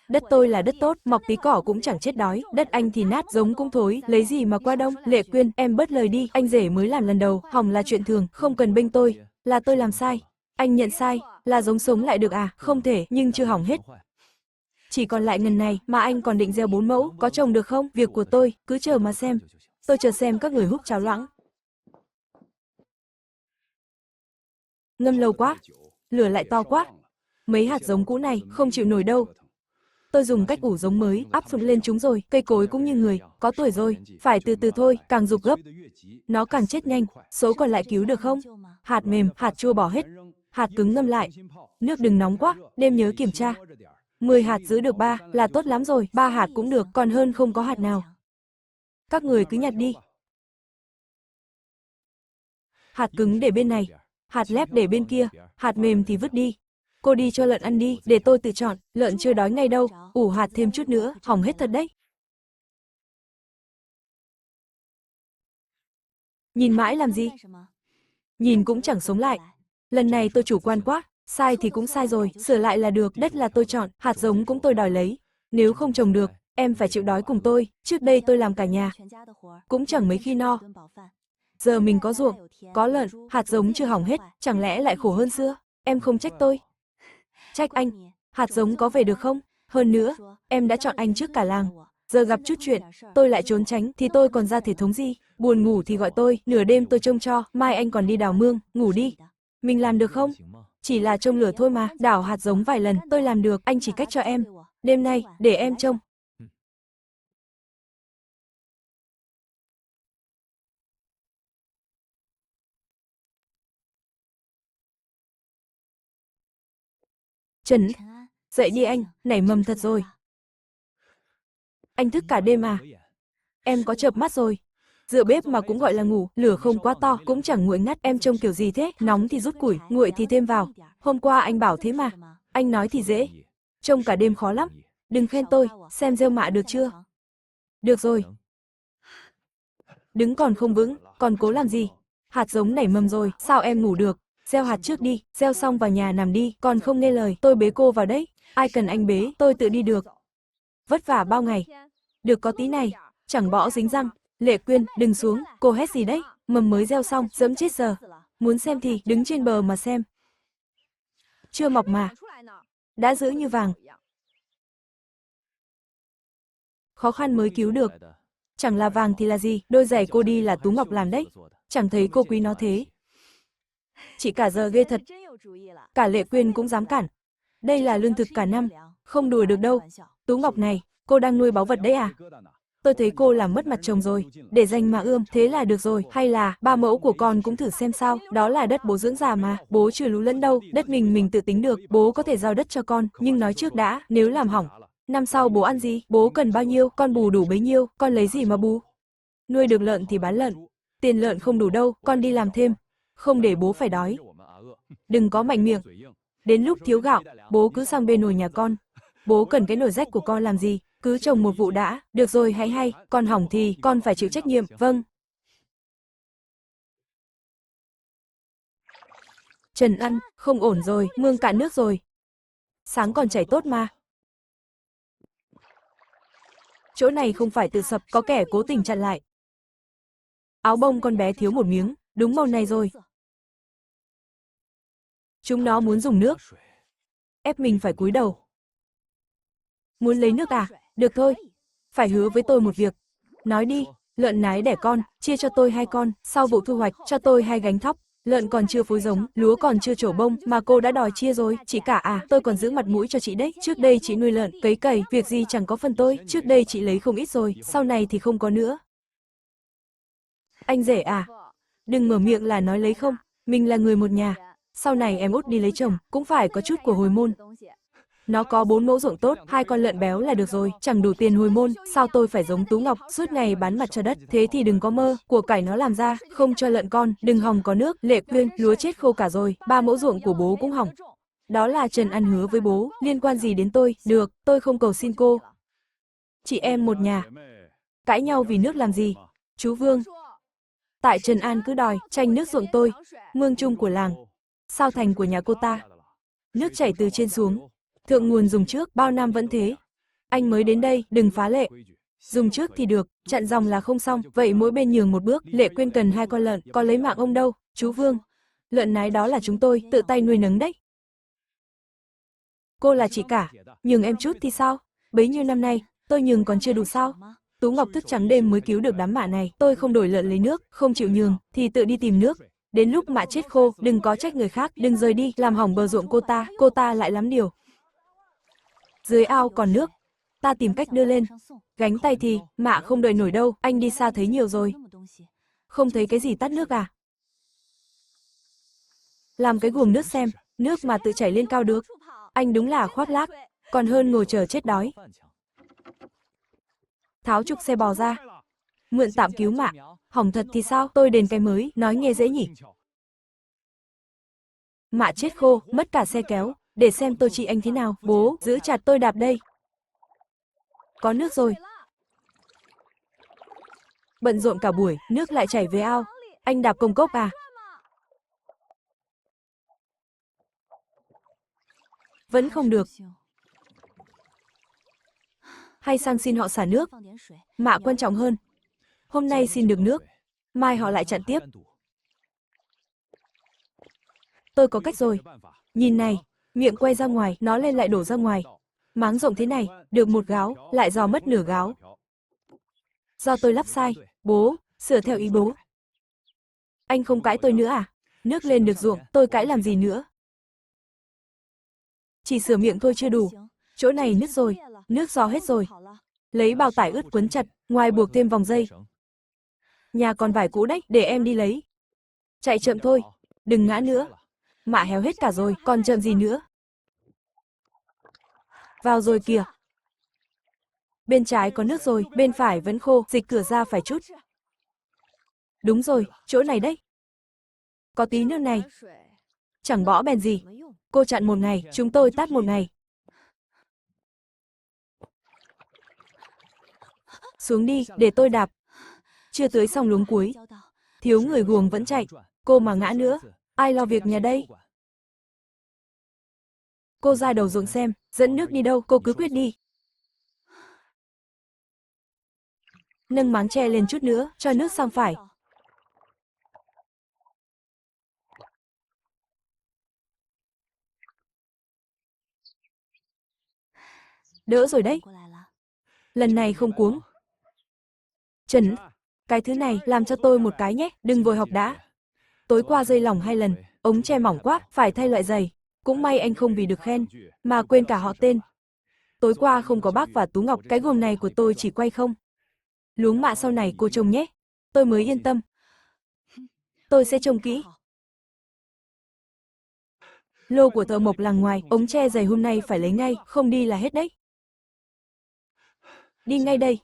Đất tôi là đất tốt, mọc tí cỏ cũng chẳng chết đói. Đất anh thì nát, giống cũng thối, lấy gì mà qua đông? Lệ Quyên, em bớt lời đi, anh rể mới làm lần đầu, hỏng là chuyện thường, không cần bênh tôi. Là tôi làm sai. Anh nhận sai, là giống sống lại được à? Không thể, nhưng chưa hỏng hết. Chỉ còn lại ngần này, mà anh còn định gieo 4 mẫu, có trồng được không? Việc của tôi, cứ chờ mà xem. Tôi chờ xem các người hút cháo loãng. Ngâm lâu quá, lửa lại to quá. Mấy hạt giống cũ này, không chịu nổi đâu. Tôi dùng cách ủ giống mới, áp dụng lên chúng rồi, cây cối cũng như người, có tuổi rồi, phải từ từ thôi, càng dục gấp. Nó càng chết nhanh, số còn lại cứu được không? Hạt mềm, hạt chua bỏ hết, hạt cứng ngâm lại. Nước đừng nóng quá, đêm nhớ kiểm tra. 10 hạt giữ được 3 là tốt lắm rồi, 3 hạt cũng được, còn hơn không có hạt nào. Các người cứ nhặt đi. Hạt cứng để bên này, hạt lép để bên kia, hạt mềm thì vứt đi. Cô đi cho lợn ăn đi, để tôi tự chọn, lợn chưa đói ngay đâu, ủ hạt thêm chút nữa, hỏng hết thật đấy. Nhìn mãi làm gì? Nhìn cũng chẳng sống lại. Lần này tôi chủ quan quá, sai thì cũng sai rồi, sửa lại là được, đất là tôi chọn, hạt giống cũng tôi đòi lấy. Nếu không trồng được, em phải chịu đói cùng tôi, trước đây tôi làm cả nhà, cũng chẳng mấy khi no. Giờ mình có ruộng, có lợn, hạt giống chưa hỏng hết, chẳng lẽ lại khổ hơn xưa? Em không trách tôi. Trách anh, hạt giống có về được không? Hơn nữa, em đã chọn anh trước cả làng. Giờ gặp chút chuyện, tôi lại trốn tránh thì tôi còn ra thể thống gì? Buồn ngủ thì gọi tôi, nửa đêm tôi trông cho, mai anh còn đi đào mương, ngủ đi. Mình làm được không? Chỉ là trông lửa thôi mà, đảo hạt giống vài lần, tôi làm được, anh chỉ cách cho em. Đêm nay, để em trông. Trần, Dậy đi anh, nảy mầm thật rồi. Anh thức cả đêm à? Em có chợp mắt rồi. Dựa bếp mà cũng gọi là ngủ, lửa không quá to, cũng chẳng nguội ngắt. Em trông kiểu gì thế? Nóng thì rút củi, nguội thì thêm vào. Hôm qua anh bảo thế mà. Anh nói thì dễ. Trông cả đêm khó lắm. Đừng khen tôi, xem rêu mạ được chưa? Được rồi. Đứng còn không vững, còn cố làm gì? Hạt giống nảy mầm rồi, sao em ngủ được? Gieo hạt trước đi, gieo xong vào nhà nằm đi, còn không nghe lời, tôi bế cô vào đấy. Ai cần anh bế, tôi tự đi được. Vất vả bao ngày. Được có tí này, chẳng bỏ dính răng. Lệ Quyên, đừng xuống, cô hét gì đấy? Mầm mới gieo xong, dẫm chết giờ. Muốn xem thì đứng trên bờ mà xem. Chưa mọc mà. Đã giữ như vàng. Khó khăn mới cứu được. Chẳng là vàng thì là gì, đôi giày cô đi là Tú Ngọc làm đấy. Chẳng thấy cô quý nó thế. Chị cả giờ ghê thật. Cả Lệ Quyên cũng dám cản. Đây là lương thực cả năm, không đùa được đâu. Tú Ngọc này, cô đang nuôi báu vật đấy à? Tôi thấy cô làm mất mặt chồng rồi, để dành mà ươm, thế là được rồi, hay là ba mẫu của con cũng thử xem sao, đó là đất bố dưỡng già mà, bố chưa lú lẫn đâu, đất mình tự tính được, bố có thể giao đất cho con, nhưng nói trước đã, nếu làm hỏng, năm sau bố ăn gì, bố cần bao nhiêu, con bù đủ bấy nhiêu, con lấy gì mà bù? Nuôi được lợn thì bán lợn, tiền lợn không đủ đâu, con đi làm thêm, không để bố phải đói. Đừng có mạnh miệng, đến lúc thiếu gạo, bố cứ sang bê nồi nhà con. Bố cần cái nồi rách của con làm gì? Cứ trồng một vụ đã, được rồi hay, con hỏng thì con phải chịu trách nhiệm, vâng. Trần Ăn, không ổn rồi, mương cạn nước rồi. Sáng còn chảy tốt mà. Chỗ này không phải tự sập, có kẻ cố tình chặn lại. Áo bông con bé thiếu một miếng, đúng màu này rồi. Chúng nó muốn dùng nước. Ép mình phải cúi đầu. Muốn lấy nước à? Được thôi. Phải hứa với tôi một việc. Nói đi, lợn nái đẻ con, chia cho tôi 2 con, sau vụ thu hoạch, cho tôi 2 gánh thóc. Lợn còn chưa phối giống, lúa còn chưa trổ bông, mà cô đã đòi chia rồi. Chị cả à, tôi còn giữ mặt mũi cho chị đấy. Trước đây chị nuôi lợn, cấy cày, việc gì chẳng có phần tôi. Trước đây chị lấy không ít rồi, sau này thì không có nữa. Anh rể à, đừng mở miệng là nói lấy không. Mình là người một nhà. Sau này em út đi lấy chồng, cũng phải có chút của hồi môn. Nó có 4 mẫu ruộng tốt, 2 con lợn béo là được rồi, chẳng đủ tiền hồi môn, sao tôi phải giống Tú Ngọc, suốt ngày bán mặt cho đất, thế thì đừng có mơ, của cải nó làm ra, không cho lợn con, đừng hòng có nước, Lệ Quyên, lúa chết khô cả rồi, 3 mẫu ruộng của bố cũng hỏng. Đó là Trần Ăn hứa với bố, liên quan gì đến tôi, được, tôi không cầu xin cô. Chị em một nhà, cãi nhau vì nước làm gì? Chú Vương, tại Trần An cứ đòi, tranh nước ruộng tôi, mương chung của làng, sao thành của nhà cô ta? Nước chảy từ trên xuống. Thượng nguồn dùng trước, bao năm vẫn thế. Anh mới đến đây, đừng phá lệ. Dùng trước thì được, chặn dòng là không xong, vậy mỗi bên nhường một bước, Lệ Quyên cần 2 con lợn, có lấy mạng ông đâu, chú Vương. Lợn nái đó là chúng tôi, tự tay nuôi nấng đấy. Cô là chị cả, nhường em chút thì sao? Bấy nhiêu năm nay, tôi nhường còn chưa đủ sao? Tú Ngọc thức trắng đêm mới cứu được đám mạ này, tôi không đổi lợn lấy nước, không chịu nhường, thì tự đi tìm nước. Đến lúc mạ chết khô, đừng có trách người khác, đừng rời đi, làm hỏng bờ ruộng cô ta lại lắm điều. Dưới ao còn nước, ta tìm cách đưa lên. Gánh tay thì, mạ không đợi nổi đâu, anh đi xa thấy nhiều rồi. Không thấy cái gì tắt nước à? Làm cái guồng nước xem, nước mà tự chảy lên cao được. Anh đúng là khoác lác, còn hơn ngồi chờ chết đói. Tháo trục xe bò ra. Mượn tạm cứu mạ. Hỏng thật thì sao, tôi đền cái mới, nói nghe dễ nhỉ. Mạ chết khô, mất cả xe kéo, để xem tôi trị anh thế nào. Bố, giữ chặt tôi đạp đây. Có nước rồi. Bận rộn cả buổi, nước lại chảy về ao. Anh đạp công cốc à? Vẫn không được. Hay sang xin họ xả nước. Mạ quan trọng hơn. Hôm nay xin được nước, mai họ lại chặn tiếp. Tôi có cách rồi. Nhìn này, miệng quay ra ngoài, nó lên lại đổ ra ngoài. Máng rộng thế này, được một gáo, lại dò mất nửa gáo. Do tôi lắp sai, bố, sửa theo ý bố. Anh không cãi tôi nữa à? Nước lên được ruộng, tôi cãi làm gì nữa? Chỉ sửa miệng thôi chưa đủ. Chỗ này nứt rồi, nước dò hết rồi. Lấy bao tải ướt quấn chặt, ngoài buộc thêm vòng dây. Nhà còn vải cũ đấy, để em đi lấy. Chạy chậm thôi, đừng ngã nữa. Mạ héo hết cả rồi, còn chậm gì nữa. Vào rồi kìa. Bên trái có nước rồi, bên phải vẫn khô, dịch cửa ra phải chút. Đúng rồi, chỗ này đấy. Có tí nước này. Chẳng bỏ bèn gì. Cô chặn một ngày, chúng tôi tát một ngày. Xuống đi, để tôi đạp. Chưa tới xong luống cuối. Thiếu người guồng vẫn chạy. Cô mà ngã nữa, ai lo việc nhà đây? Cô ra đầu ruộng xem, dẫn nước đi đâu, cô cứ quyết đi. Nâng máng tre lên chút nữa, cho nước sang phải. Đỡ rồi đấy. Lần này không cuống. Trần, cái thứ này làm cho tôi một cái nhé, đừng vội học đã. Tối qua dây lỏng 2 lần, ống tre mỏng quá, phải thay loại giày. Cũng may anh không vì được khen, mà quên cả họ tên. Tối qua không có bác và Tú Ngọc, cái guồng này của tôi chỉ quay không. Luống mạ sau này cô trông nhé, tôi mới yên tâm. Tôi sẽ trông kỹ. Lô của thợ mộc làng ngoài, ống tre dày hôm nay phải lấy ngay, không đi là hết đấy. Đi ngay đây.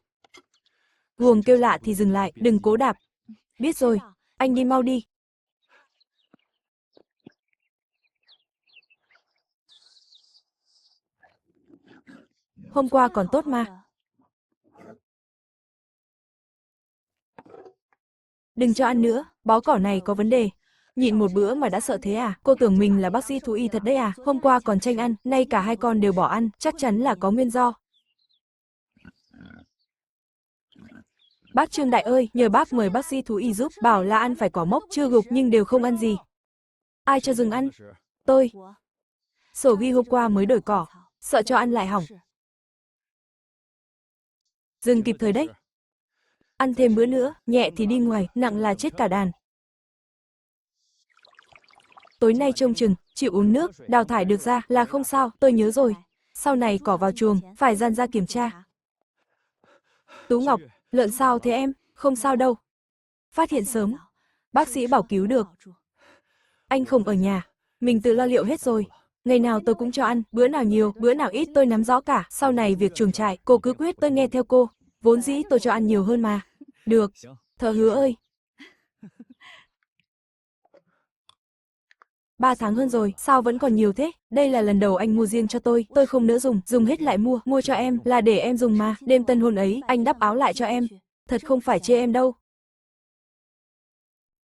Guồng kêu lạ thì dừng lại, đừng cố đạp. Biết rồi, anh đi mau đi. Hôm qua còn tốt mà. Đừng cho ăn nữa, bó cỏ này có vấn đề. Nhịn một bữa mà đã sợ thế à? Cô tưởng mình là bác sĩ thú y thật đấy à? Hôm qua còn tranh ăn, nay cả hai con đều bỏ ăn, chắc chắn là có nguyên do. Bác Trương Đại ơi, nhờ bác mời bác sĩ thú y giúp, bảo là ăn phải cỏ mốc, chưa gục nhưng đều không ăn gì. Ai cho dừng ăn? Tôi. Sổ ghi hôm qua mới đổi cỏ, sợ cho ăn lại hỏng. Dừng kịp thời đấy. Ăn thêm bữa nữa, nhẹ thì đi ngoài, nặng là chết cả đàn. Tối nay trông chừng, chịu uống nước, đào thải được ra là không sao, tôi nhớ rồi. Sau này cỏ vào chuồng, phải dàn ra kiểm tra. Tú Ngọc, lợn sao thế em? Không sao đâu. Phát hiện sớm, bác sĩ bảo cứu được. Anh không ở nhà, mình tự lo liệu hết rồi. Ngày nào tôi cũng cho ăn, bữa nào nhiều, bữa nào ít tôi nắm rõ cả. Sau này việc chuồng trại, cô cứ quyết tôi nghe theo cô. Vốn dĩ tôi cho ăn nhiều hơn mà. Được, thợ Hứa ơi. 3 tháng hơn rồi, sao vẫn còn nhiều thế? Đây là lần đầu anh mua riêng cho tôi không nỡ dùng hết lại mua cho em, là để em dùng mà. Đêm tân hôn ấy, anh đắp áo lại cho em. Thật không phải chê em đâu.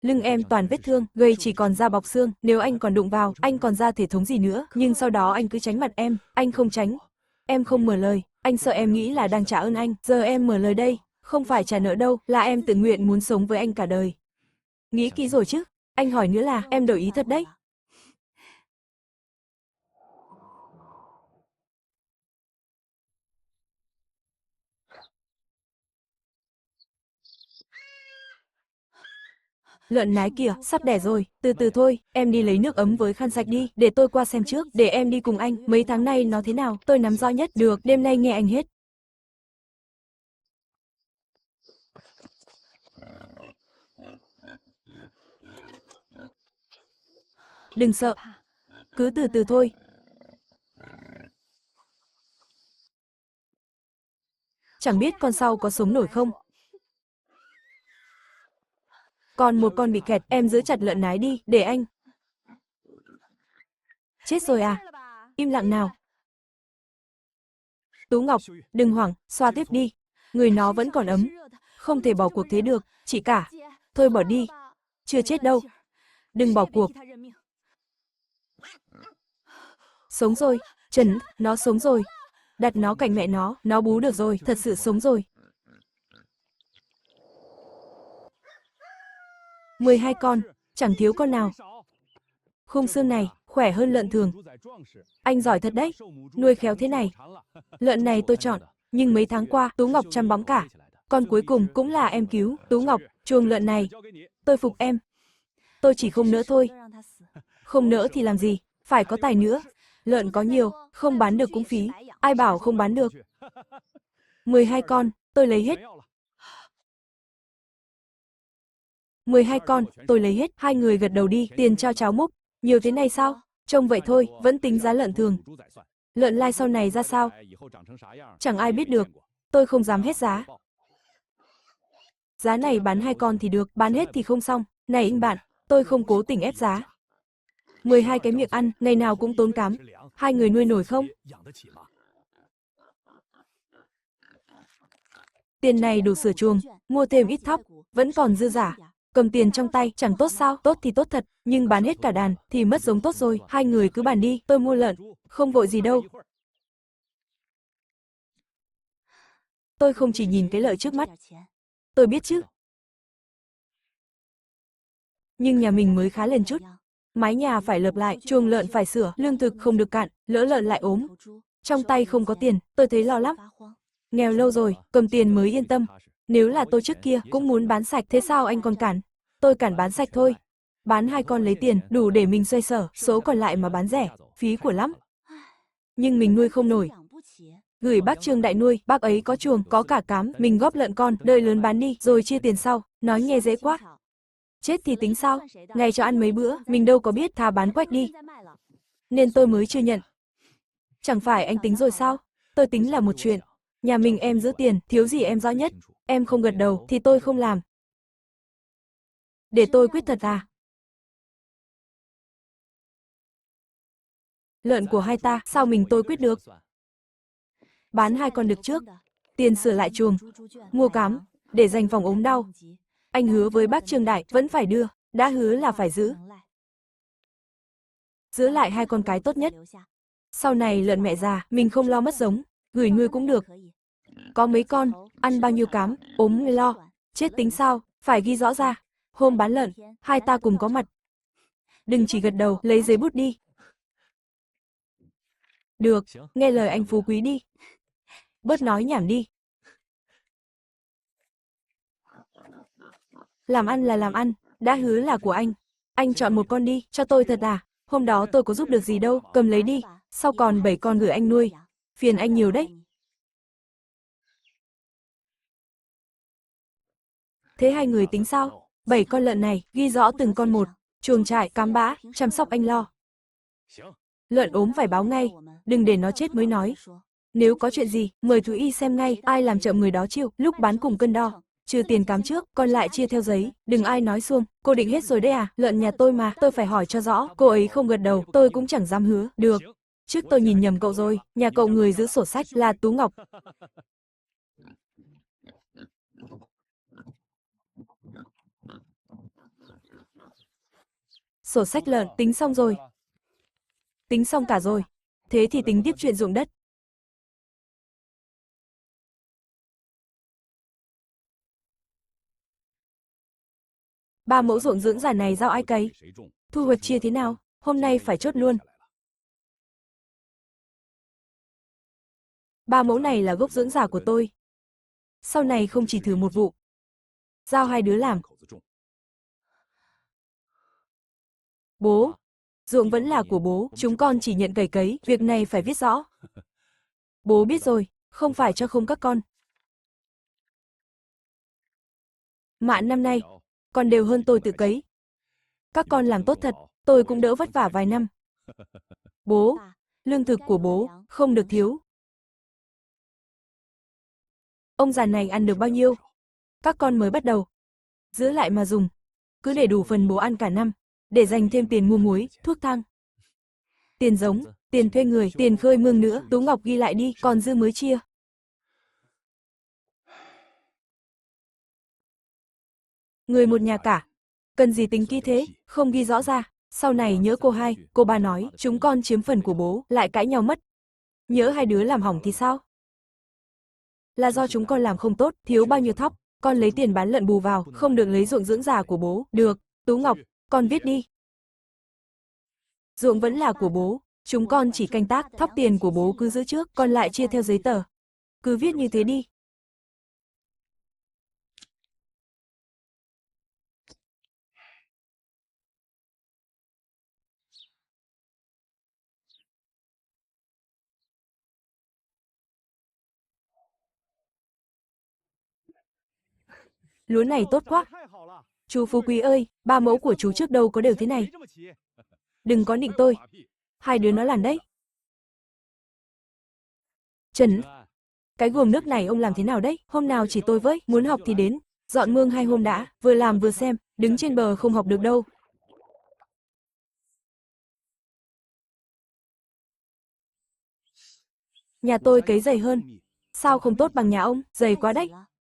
Lưng em toàn vết thương, gầy chỉ còn da bọc xương, nếu anh còn đụng vào, anh còn ra thể thống gì nữa, nhưng sau đó anh cứ tránh mặt em, anh không tránh. Em không mở lời, anh sợ em nghĩ là đang trả ơn anh, giờ em mở lời đây, không phải trả nợ đâu, là em tự nguyện muốn sống với anh cả đời. Nghĩ kỹ rồi chứ, anh hỏi nữa là, em đổi ý thật đấy. Lợn nái kìa, sắp đẻ rồi, từ từ thôi, em đi lấy nước ấm với khăn sạch đi, để tôi qua xem trước, để em đi cùng anh, mấy tháng nay nó thế nào, tôi nắm rõ nhất, được, đêm nay nghe anh hết. Đừng sợ, cứ từ từ thôi. Chẳng biết con sau có sống nổi không? Còn một con bị kẹt, em giữ chặt lợn nái đi, để anh. Chết rồi à? Im lặng nào. Tú Ngọc, đừng hoảng, xoa tiếp đi. Người nó vẫn còn ấm. Không thể bỏ cuộc thế được, chị cả. Thôi bỏ đi. Chưa chết đâu. Đừng bỏ cuộc. Sống rồi. Trần, nó sống rồi. Đặt nó cạnh mẹ nó bú được rồi, thật sự sống rồi. 12 con, chẳng thiếu con nào. Khung xương này, khỏe hơn lợn thường. Anh giỏi thật đấy, nuôi khéo thế này. Lợn này tôi chọn, nhưng mấy tháng qua, Tú Ngọc chăm bóng cả. Con cuối cùng cũng là em cứu, Tú Ngọc, chuồng lợn này. Tôi phục em. Tôi chỉ không nỡ thôi. Không nỡ thì làm gì, phải có tài nữa. Lợn có nhiều, không bán được cũng phí. Ai bảo không bán được. 12 con, tôi lấy hết. 12 con, tôi lấy hết. Hai người gật đầu đi, tiền cho cháu múc. Nhiều thế này sao? Trông vậy thôi, vẫn tính giá lợn thường. Lợn lai sau này ra sao? Chẳng ai biết được. Tôi không dám hết giá. Giá này bán 2 con thì được, bán hết thì không xong. Này anh bạn, tôi không cố tình ép giá. 12 cái miệng ăn, ngày nào cũng tốn kém. Hai người nuôi nổi không? Tiền này đủ sửa chuồng, mua thêm ít thóc, vẫn còn dư giả. Cầm tiền trong tay, chẳng tốt sao, tốt thì tốt thật, nhưng bán hết cả đàn, thì mất giống tốt rồi. Hai người cứ bàn đi, tôi mua lợn, không vội gì đâu. Tôi không chỉ nhìn cái lợi trước mắt. Tôi biết chứ. Nhưng nhà mình mới khá lên chút. Mái nhà phải lợp lại, chuồng lợn phải sửa, lương thực không được cạn, lỡ lợn lại ốm. Trong tay không có tiền, tôi thấy lo lắm. Nghèo lâu rồi, cầm tiền mới yên tâm. Nếu là tôi trước kia cũng muốn bán sạch, thế sao anh còn cản? Tôi cản bán sạch thôi. Bán 2 con lấy tiền, đủ để mình xoay sở, số còn lại mà bán rẻ, phí của lắm. Nhưng mình nuôi không nổi. Gửi bác Trương Đại nuôi, bác ấy có chuồng, có cả cám, mình góp lợn con, đợi lớn bán đi, rồi chia tiền sau. Nói nghe dễ quá. Chết thì tính sao? Ngày cho ăn mấy bữa, mình đâu có biết, thà bán quách đi. Nên tôi mới chưa nhận. Chẳng phải anh tính rồi sao? Tôi tính là một chuyện. Nhà mình em giữ tiền, thiếu gì em rõ nhất. Em không gật đầu, thì tôi không làm. Để tôi quyết thật à? Lợn của hai ta, sao mình tôi quyết được? Bán 2 con được trước. Tiền sửa lại chuồng. Mua cám, để dành phòng ốm đau. Anh hứa với bác Trương Đại, vẫn phải đưa. Đã hứa là phải giữ. Giữ lại 2 con cái tốt nhất. Sau này lợn mẹ già, mình không lo mất giống. Gửi nuôi cũng được. Có mấy con, ăn bao nhiêu cám, ốm người lo. Chết tính sao, phải ghi rõ ra. Hôm bán lợn, hai ta cùng có mặt. Đừng chỉ gật đầu, lấy giấy bút đi. Được, nghe lời anh phú quý đi. Bớt nói nhảm đi. Làm ăn là làm ăn, đã hứa là của anh. Anh chọn 1 con đi, cho tôi thật à? Hôm đó tôi có giúp được gì đâu, cầm lấy đi. Sau còn 7 con gửi anh nuôi. Phiền anh nhiều đấy. Thế hai người tính sao? 7 con lợn này, ghi rõ từng con một. Chuồng trại, cám bã, chăm sóc anh lo. Lợn ốm phải báo ngay, đừng để nó chết mới nói. Nếu có chuyện gì, mời thú y xem ngay, ai làm chậm người đó chịu, lúc bán cùng cân đo. Trừ tiền cám trước, còn lại chia theo giấy, đừng ai nói xuông. Cô định hết rồi đấy à? Lợn nhà tôi mà, tôi phải hỏi cho rõ. Cô ấy không gật đầu, tôi cũng chẳng dám hứa. Được. Trước tôi nhìn nhầm cậu rồi, nhà cậu người giữ sổ sách là Tú Ngọc. Sổ sách lợn, tính xong rồi. Tính xong cả rồi. Thế thì tính tiếp chuyện ruộng đất. Ba mẫu ruộng dưỡng giả này giao ai cấy? Thu hoạch chia thế nào? Hôm nay phải chốt luôn. 3 mẫu này là gốc dưỡng giả của tôi. Sau này không chỉ thử một vụ. Giao 2 đứa làm. Bố. Ruộng vẫn là của bố, chúng con chỉ nhận cày cấy, việc này phải viết rõ. Bố biết rồi, không phải cho không các con. Mạn năm nay, còn đều hơn tôi tự cấy. Các con làm tốt thật, tôi cũng đỡ vất vả vài năm. Bố, lương thực của bố, không được thiếu. Ông già này ăn được bao nhiêu? Các con mới bắt đầu. Giữ lại mà dùng. Cứ để đủ phần bố ăn cả năm. Để dành thêm tiền mua muối, thuốc thang. Tiền giống, tiền thuê người, tiền khơi mương nữa. Tú Ngọc ghi lại đi, còn dư mới chia. Người một nhà cả. Cần gì tính kỹ thế, không ghi rõ ra. Sau này nhớ cô hai, cô ba nói, chúng con chiếm phần của bố, lại cãi nhau mất. Nhớ hai đứa làm hỏng thì sao? Là do chúng con làm không tốt, thiếu bao nhiêu thóc, con lấy tiền bán lợn bù vào, không được lấy ruộng dưỡng già của bố. Được, Tú Ngọc, con viết đi. Ruộng vẫn là của bố, chúng con chỉ canh tác, thóc tiền của bố cứ giữ trước, còn lại chia theo giấy tờ. Cứ viết như thế đi. Lúa này tốt quá. Chú Phú Quý ơi, 3 mẫu của chú trước đâu có đều thế này. Đừng có nịnh tôi. Hai đứa nó làm đấy. Trần, cái guồng nước này ông làm thế nào đấy? Hôm nào chỉ tôi với, muốn học thì đến. Dọn mương 2 hôm đã, vừa làm vừa xem, đứng trên bờ không học được đâu. Nhà tôi cấy dày hơn. Sao không tốt bằng nhà ông, dày quá đấy.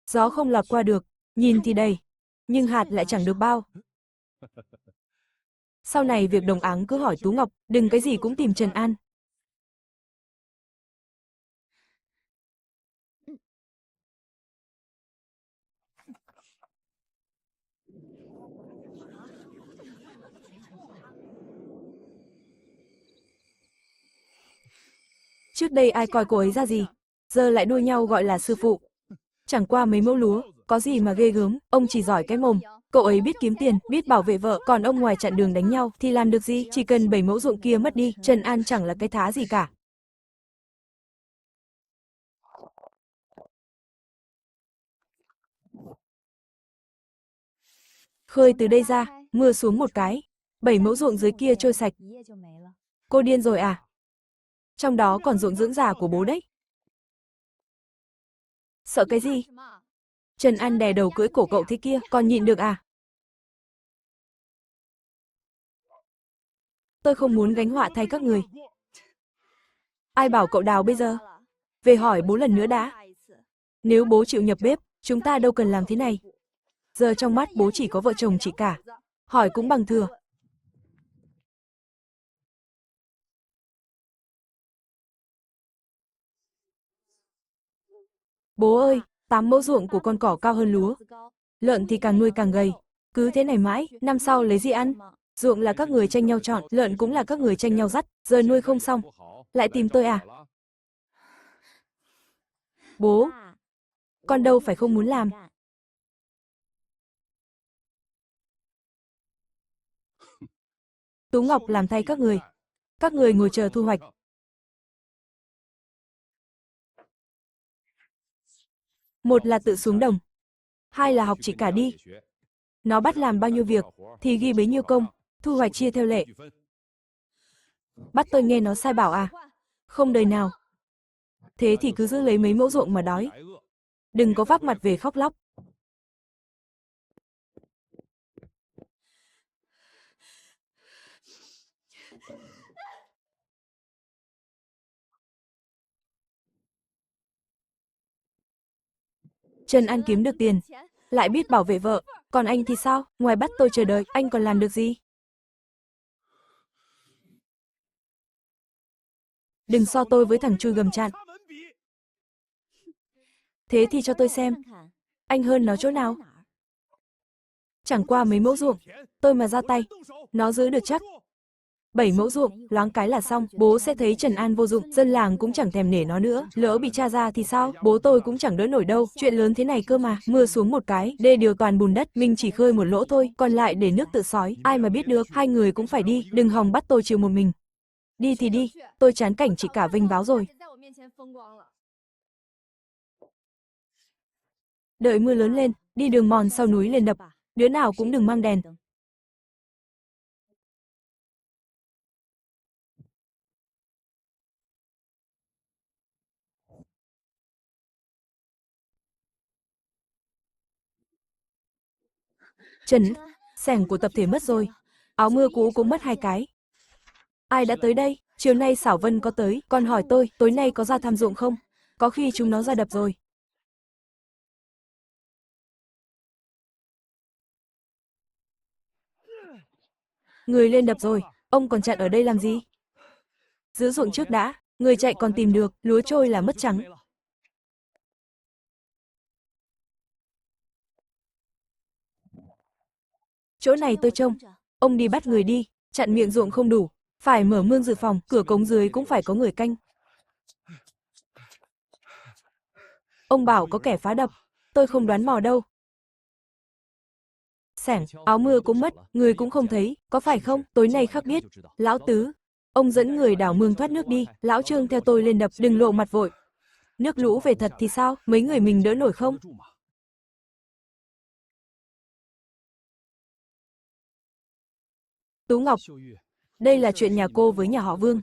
Gió không lọt qua được, nhìn thì đầy, nhưng hạt lại chẳng được bao. Sau này việc đồng áng cứ hỏi Tú Ngọc, đừng cái gì cũng tìm Trần An. Trước đây ai coi cô ấy ra gì, giờ lại đua nhau gọi là sư phụ. Chẳng qua mấy mẫu lúa, có gì mà ghê gớm, ông chỉ giỏi cái mồm. Cậu ấy biết kiếm tiền, biết bảo vệ vợ, còn ông ngoài chặn đường đánh nhau thì làm được gì, chỉ cần 7 mẫu ruộng kia mất đi, Trần An chẳng là cái thá gì cả. Khơi từ đây ra, mưa xuống một cái, 7 mẫu ruộng dưới kia trôi sạch. Cô điên rồi à? Trong đó còn ruộng dưỡng già của bố đấy. Sợ cái gì? Trần An đè đầu cưỡi cổ cậu thế kia, còn nhịn được à? Tôi không muốn gánh họa thay các người. Ai bảo cậu đào bây giờ? Về hỏi bố lần nữa đã. Nếu bố chịu nhập bếp, chúng ta đâu cần làm thế này. Giờ trong mắt bố chỉ có vợ chồng chị cả. Hỏi cũng bằng thừa. Bố ơi, 8 mẫu ruộng của con cỏ cao hơn lúa. Lợn thì càng nuôi càng gầy. Cứ thế này mãi, năm sau lấy gì ăn? Ruộng là các người tranh nhau chọn, lợn cũng là các người tranh nhau dắt. Giờ nuôi không xong, lại tìm tôi à? Bố, con đâu phải không muốn làm. Tú Ngọc làm thay các người. Các người ngồi chờ thu hoạch. Một là tự xuống đồng, hai là học chị cả đi. Nó bắt làm bao nhiêu việc, thì ghi bấy nhiêu công, thu hoạch chia theo lệ. Bắt tôi nghe nó sai bảo à? Không đời nào. Thế thì cứ giữ lấy mấy mẫu ruộng mà đói. Đừng có vác mặt về khóc lóc. Trần An kiếm được tiền, lại biết bảo vệ vợ. Còn anh thì sao? Ngoài bắt tôi chờ đợi, anh còn làm được gì? Đừng so tôi với thằng chui gầm chạn. Thế thì cho tôi xem, anh hơn nó chỗ nào? Chẳng qua mấy mẫu ruộng, tôi mà ra tay, nó giữ được chắc. 7 mẫu ruộng, loáng cái là xong, bố sẽ thấy Trần An vô dụng, dân làng cũng chẳng thèm nể nó nữa, lỡ bị tra ra thì sao, bố tôi cũng chẳng đỡ nổi đâu, chuyện lớn thế này cơ mà, mưa xuống một cái, đê điều toàn bùn đất, mình chỉ khơi một lỗ thôi, còn lại để nước tự sói, ai mà biết được, hai người cũng phải đi, đừng hòng bắt tôi chịu một mình. Đi thì đi, tôi chán cảnh chị cả vênh váo rồi. Đợi mưa lớn lên, đi đường mòn sau núi lên đập, đứa nào cũng đừng mang đèn. Trần, xẻng của tập thể mất rồi, áo mưa cũ cũng mất 2 cái. Ai đã tới đây? Chiều nay Xảo Vân có tới, còn hỏi tôi, tối nay có ra thăm ruộng không? Có khi chúng nó ra đập rồi. Người lên đập rồi, ông còn chặn ở đây làm gì? Giữ ruộng trước đã, người chạy còn tìm được, lúa trôi là mất trắng. Chỗ này tôi trông, ông đi bắt người đi, chặn miệng ruộng không đủ, phải mở mương dự phòng, cửa cống dưới cũng phải có người canh. Ông bảo có kẻ phá đập, tôi không đoán mò đâu. Xẻng, áo mưa cũng mất, người cũng không thấy, có phải không? Tối nay khắc biết. Lão Tứ, ông dẫn người đào mương thoát nước đi, lão Trương theo tôi lên đập, đừng lộ mặt vội. Nước lũ về thật thì sao, mấy người mình đỡ nổi không? Tú Ngọc, đây là chuyện nhà cô với nhà họ Vương.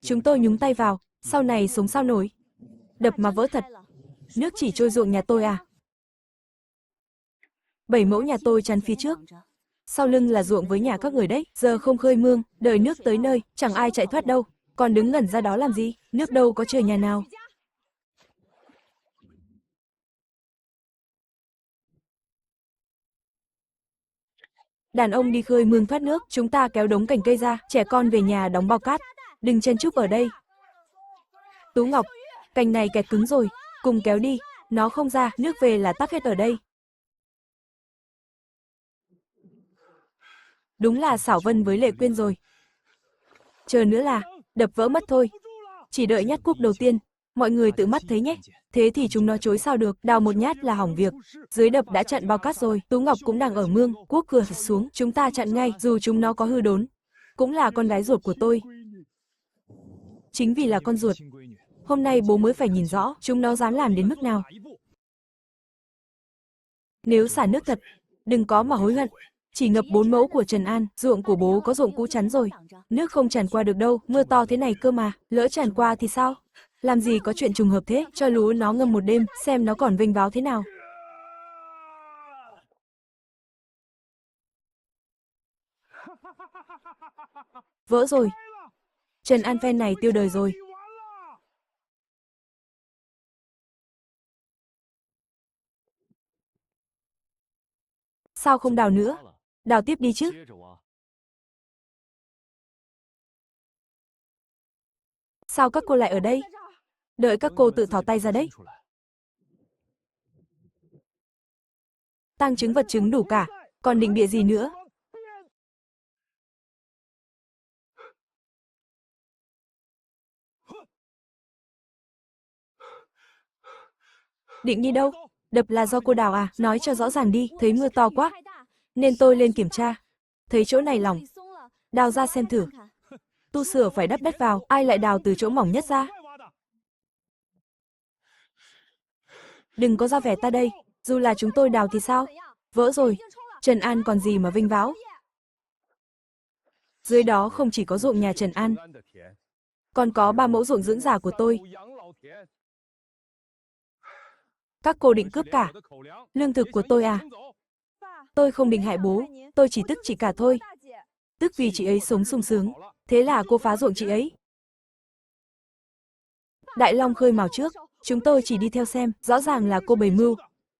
Chúng tôi nhúng tay vào, sau này sống sao nổi. Đập mà vỡ thật. Nước chỉ trôi ruộng nhà tôi à? 7 mẫu nhà tôi chắn phía trước. Sau lưng là ruộng với nhà các người đấy, giờ không khơi mương, đợi nước tới nơi, chẳng ai chạy thoát đâu. Còn đứng ngẩn ra đó làm gì, nước đâu có trời nhà nào. Đàn ông đi khơi mương thoát nước, chúng ta kéo đống cành cây ra, trẻ con về nhà đóng bao cát. Đừng chen chúc ở đây. Tú Ngọc, cành này kẹt cứng rồi, cùng kéo đi, nó không ra, nước về là tắc hết ở đây. Đúng là Xảo Vân với Lệ Quyên rồi. Chờ nữa là, đập vỡ mất thôi. Chỉ đợi nhát cuốc đầu tiên, mọi người tự mắt thấy nhé. Thế thì chúng nó chối sao được, đào một nhát là hỏng việc. Dưới đập đã chặn bao cát rồi, Tú Ngọc cũng đang ở mương, cuốc cửa xuống, chúng ta chặn ngay, dù chúng nó có hư đốn. Cũng là con gái ruột của tôi. Chính vì là con ruột, hôm nay bố mới phải nhìn rõ, chúng nó dám làm đến mức nào. Nếu xả nước thật, đừng có mà hối hận. Chỉ ngập 4 mẫu của Trần An, ruộng của bố có ruộng cũ chắn rồi. Nước không tràn qua được đâu, mưa to thế này cơ mà, lỡ tràn qua thì sao? Làm gì có chuyện trùng hợp thế, cho lúa nó ngâm một đêm, xem nó còn vênh váo thế nào. Vỡ rồi. Trần An phen này tiêu đời rồi. Sao không đào nữa? Đào tiếp đi chứ. Sao các cô lại ở đây? Đợi các cô tự thò tay ra đấy. Tang chứng vật chứng đủ cả, còn định bịa gì nữa? Định đi đâu? Đập là do cô đào à? Nói cho rõ ràng đi, thấy mưa to quá. Nên tôi lên kiểm tra. Thấy chỗ này lỏng. Đào ra xem thử. Tu sửa phải đắp đất vào, ai lại đào từ chỗ mỏng nhất ra? Đừng có ra vẻ ta đây, dù là chúng tôi đào thì sao? Vỡ rồi, Trần An còn gì mà vinh váo. Dưới đó không chỉ có ruộng nhà Trần An, còn có 3 mẫu ruộng dưỡng già của tôi. Các cô định cướp cả lương thực của tôi à? Tôi không định hại bố, tôi chỉ tức chị cả thôi. Tức vì chị ấy sống sung sướng, thế là cô phá ruộng chị ấy. Đại Long khơi mào trước, chúng tôi chỉ đi theo xem, rõ ràng là cô bày mưu.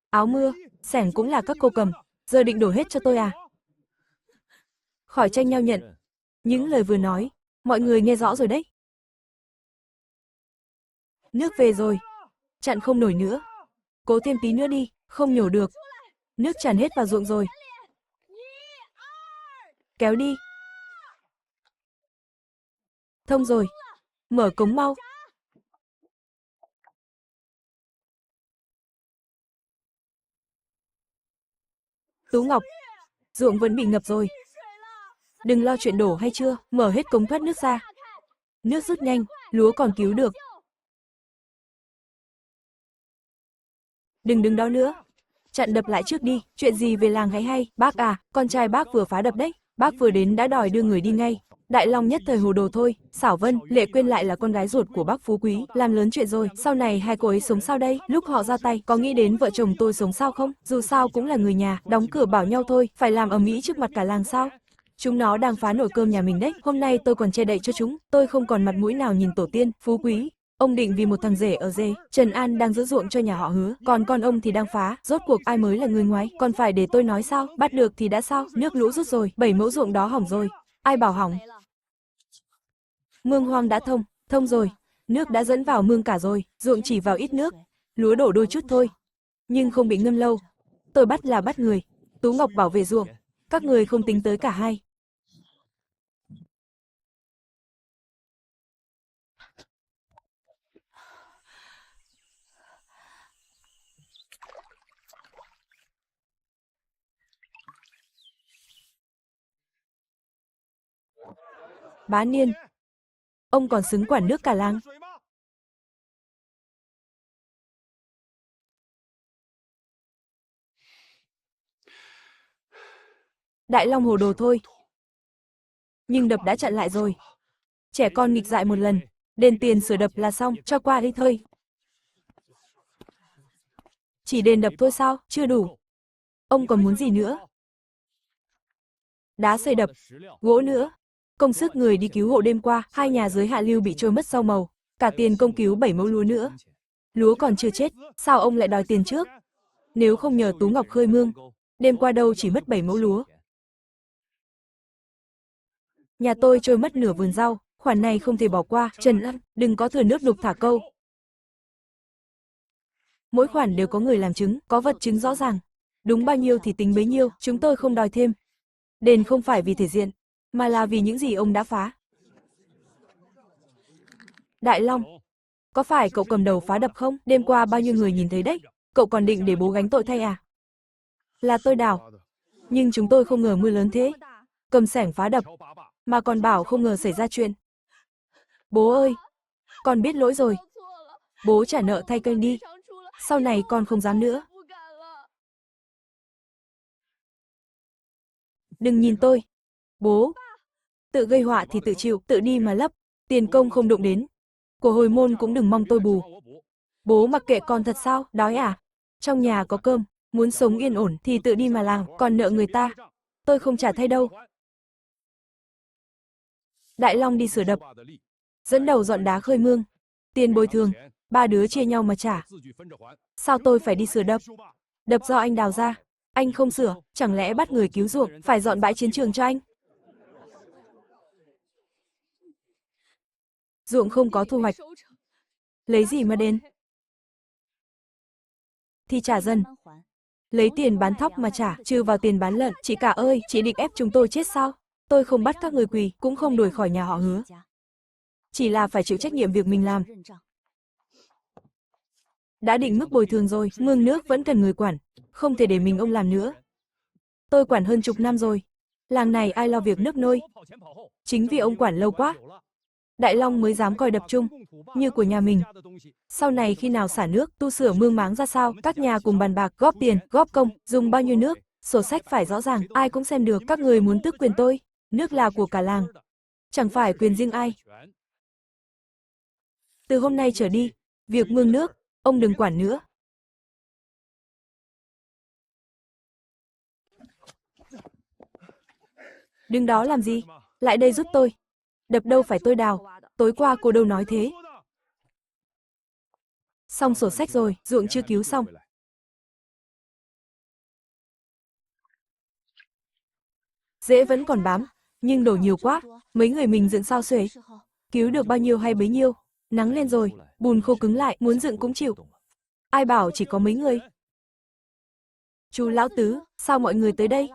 Áo mưa, xẻng cũng là các cô cầm, giờ định đổ hết cho tôi à? Khỏi tranh nhau nhận. Những lời vừa nói, mọi người nghe rõ rồi đấy. Nước về rồi, chặn không nổi nữa. Cố thêm tí nữa đi, không nhổ được. Nước tràn hết vào ruộng rồi. Kéo đi. Thông rồi. Mở cống mau. Tú Ngọc, ruộng vẫn bị ngập rồi. Đừng lo chuyện đổ hay chưa, mở hết cống thoát nước ra. Nước rút nhanh, lúa còn cứu được. Đừng đứng đó nữa. Chặn đập lại trước đi, chuyện gì về làng hay, bác à, con trai bác vừa phá đập đấy. Bác vừa đến đã đòi đưa người đi ngay. Đại Long nhất thời hồ đồ thôi, Xảo Vân, Lệ Quyên lại là con gái ruột của bác Phú Quý, làm lớn chuyện rồi, sau này hai cô ấy sống sao đây, lúc họ ra tay, có nghĩ đến vợ chồng tôi sống sao không, dù sao cũng là người nhà, đóng cửa bảo nhau thôi, phải làm ầm ĩ trước mặt cả làng sao. Chúng nó đang phá nồi cơm nhà mình đấy, hôm nay tôi còn che đậy cho chúng, tôi không còn mặt mũi nào nhìn tổ tiên, Phú Quý. Ông định vì một thằng rể ở dê, Trần An đang giữ ruộng cho nhà họ Hứa, còn con ông thì đang phá, rốt cuộc ai mới là người ngoài, còn phải để tôi nói sao, bắt được thì đã sao, nước lũ rút rồi, 7 mẫu ruộng đó hỏng rồi, ai bảo hỏng. Mương hoang đã thông, thông rồi, nước đã dẫn vào mương cả rồi, ruộng chỉ vào ít nước, lúa đổ đôi chút thôi, nhưng không bị ngâm lâu. Tôi bắt là bắt người, Tú Ngọc bảo vệ ruộng, các người không tính tới cả hai. Bá Niên, ông còn xứng quản nước cả làng. Đại Long hồ đồ thôi. Nhưng đập đã chặn lại rồi. Trẻ con nghịch dại một lần, đền tiền sửa đập là xong, cho qua đi thôi. Chỉ đền đập thôi sao, chưa đủ. Ông còn muốn gì nữa? Đá xây đập, gỗ nữa. Công sức người đi cứu hộ đêm qua, 2 nhà dưới hạ lưu bị trôi mất rau màu. Cả tiền công cứu 7 mẫu lúa nữa. Lúa còn chưa chết, sao ông lại đòi tiền trước? Nếu không nhờ Tú Ngọc khơi mương, đêm qua đâu chỉ mất 7 mẫu lúa. Nhà tôi trôi mất nửa vườn rau, khoản này không thể bỏ qua. Trần Ân, đừng có thừa nước đục thả câu. Mỗi khoản đều có người làm chứng, có vật chứng rõ ràng. Đúng bao nhiêu thì tính bấy nhiêu, chúng tôi không đòi thêm. Đền không phải vì thể diện, mà là vì những gì ông đã phá. Đại Long, có phải cậu cầm đầu phá đập không? Đêm qua bao nhiêu người nhìn thấy đấy. Cậu còn định để bố gánh tội thay à? Là tôi đào. Nhưng chúng tôi không ngờ mưa lớn thế. Cầm xẻng phá đập, mà còn bảo không ngờ xảy ra chuyện. Bố ơi, con biết lỗi rồi. Bố trả nợ thay kênh đi. Sau này con không dám nữa. Đừng nhìn tôi. Bố, tự gây họa thì tự chịu, tự đi mà lấp. Tiền công không đụng đến. Của hồi môn cũng đừng mong tôi bù. Bố mặc kệ con thật sao, đói à? Trong nhà có cơm, muốn sống yên ổn thì tự đi mà làm, còn nợ người ta. Tôi không trả thay đâu. Đại Long đi sửa đập, dẫn đầu dọn đá khơi mương. Tiền bồi thường, 3 đứa chia nhau mà trả. Sao tôi phải đi sửa đập? Đập do anh đào ra. Anh không sửa, chẳng lẽ bắt người cứu ruộng, phải dọn bãi chiến trường cho anh? Ruộng không có thu hoạch. Lấy gì mà đền? Thì trả dần. Lấy tiền bán thóc mà trả, trừ vào tiền bán lợn. Chị cả ơi, chị định ép chúng tôi chết sao? Tôi không bắt các người quỳ, cũng không đuổi khỏi nhà họ Hứa. Chỉ là phải chịu trách nhiệm việc mình làm. Đã định mức bồi thường rồi, mương nước vẫn cần người quản. Không thể để mình ông làm nữa. Tôi quản hơn chục năm rồi. Làng này ai lo việc nước nôi. Chính vì ông quản lâu quá. Đại Long mới dám coi đập chung, như của nhà mình. Sau này khi nào xả nước, tu sửa mương máng ra sao, các nhà cùng bàn bạc, góp tiền, góp công, dùng bao nhiêu nước, sổ sách phải rõ ràng, ai cũng xem được. Các người muốn tước quyền tôi, nước là của cả làng, chẳng phải quyền riêng ai. Từ hôm nay trở đi, việc mương nước, ông đừng quản nữa. Đứng đó làm gì? Lại đây giúp tôi. Đập đâu phải tôi đào, tối qua cô đâu nói thế. Xong sổ sách rồi, ruộng chưa cứu xong. Rễ vẫn còn bám, nhưng đổ nhiều quá, mấy người mình dựng sao xuể. Cứu được bao nhiêu hay bấy nhiêu. Nắng lên rồi, bùn khô cứng lại, muốn dựng cũng chịu. Ai bảo chỉ có mấy người. Chú Lão Tứ, sao mọi người tới đây?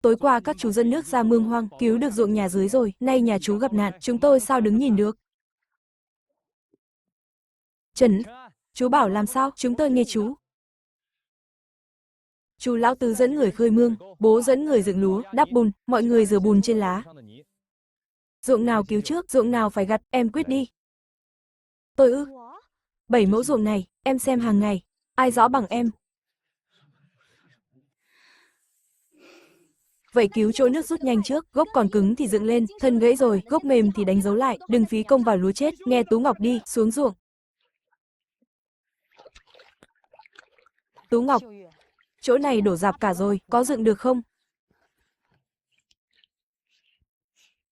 Tối qua các chú dân nước ra mương hoang, cứu được ruộng nhà dưới rồi, nay nhà chú gặp nạn, chúng tôi sao đứng nhìn được? Trần, chú bảo làm sao, chúng tôi nghe chú. Chú Lão Tứ dẫn người khơi mương, bố dẫn người dựng lúa, đắp bùn, mọi người rửa bùn trên lá. Ruộng nào cứu trước, ruộng nào phải gặt, em quyết đi. Tôi ư? 7 mẫu ruộng này, em xem hàng ngày, ai rõ bằng em. Vậy cứu chỗ nước rút nhanh trước, gốc còn cứng thì dựng lên, thân gãy rồi, gốc mềm thì đánh dấu lại, đừng phí công vào lúa chết, nghe Tú Ngọc đi, xuống ruộng. Tú Ngọc, chỗ này đổ rạp cả rồi, có dựng được không?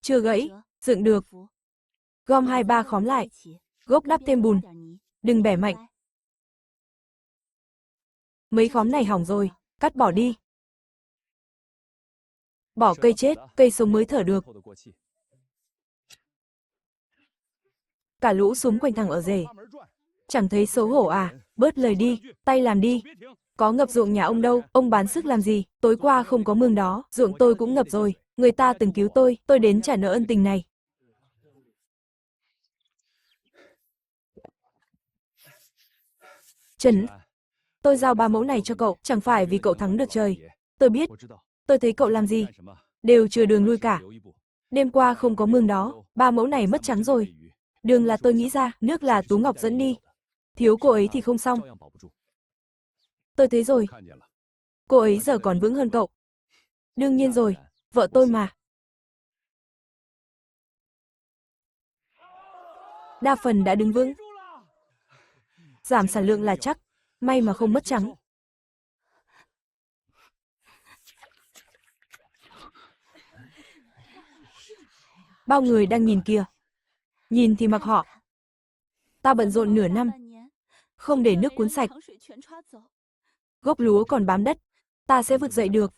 Chưa gãy, dựng được. Gom 2-3 khóm lại, gốc đắp thêm bùn, đừng bẻ mạnh. Mấy khóm này hỏng rồi, cắt bỏ đi. Bỏ cây chết, cây sống mới thở được. Cả lũ súng quanh thẳng ở rể. Chẳng thấy xấu hổ à, bớt lời đi, tay làm đi. Có ngập ruộng nhà ông đâu, ông bán sức làm gì, tối qua không có mương đó, ruộng tôi cũng ngập rồi, người ta từng cứu tôi đến trả nợ ân tình này. Trần, tôi giao 3 mẫu này cho cậu, chẳng phải vì cậu thắng được trời. Tôi biết, tôi thấy cậu làm gì, đều chừa đường lui cả. Đêm qua không có mương đó, 3 mẫu này mất trắng rồi. Đường là tôi nghĩ ra, nước là Tú Ngọc dẫn đi. Thiếu cô ấy thì không xong. Tôi thấy rồi. Cô ấy giờ còn vững hơn cậu. Đương nhiên rồi, vợ tôi mà. Đa phần đã đứng vững. Giảm sản lượng là chắc, may mà không mất trắng. Bao người đang nhìn kìa. Nhìn thì mặc họ. Ta bận rộn nửa năm, không để nước cuốn sạch. Gốc lúa còn bám đất, ta sẽ vực dậy được.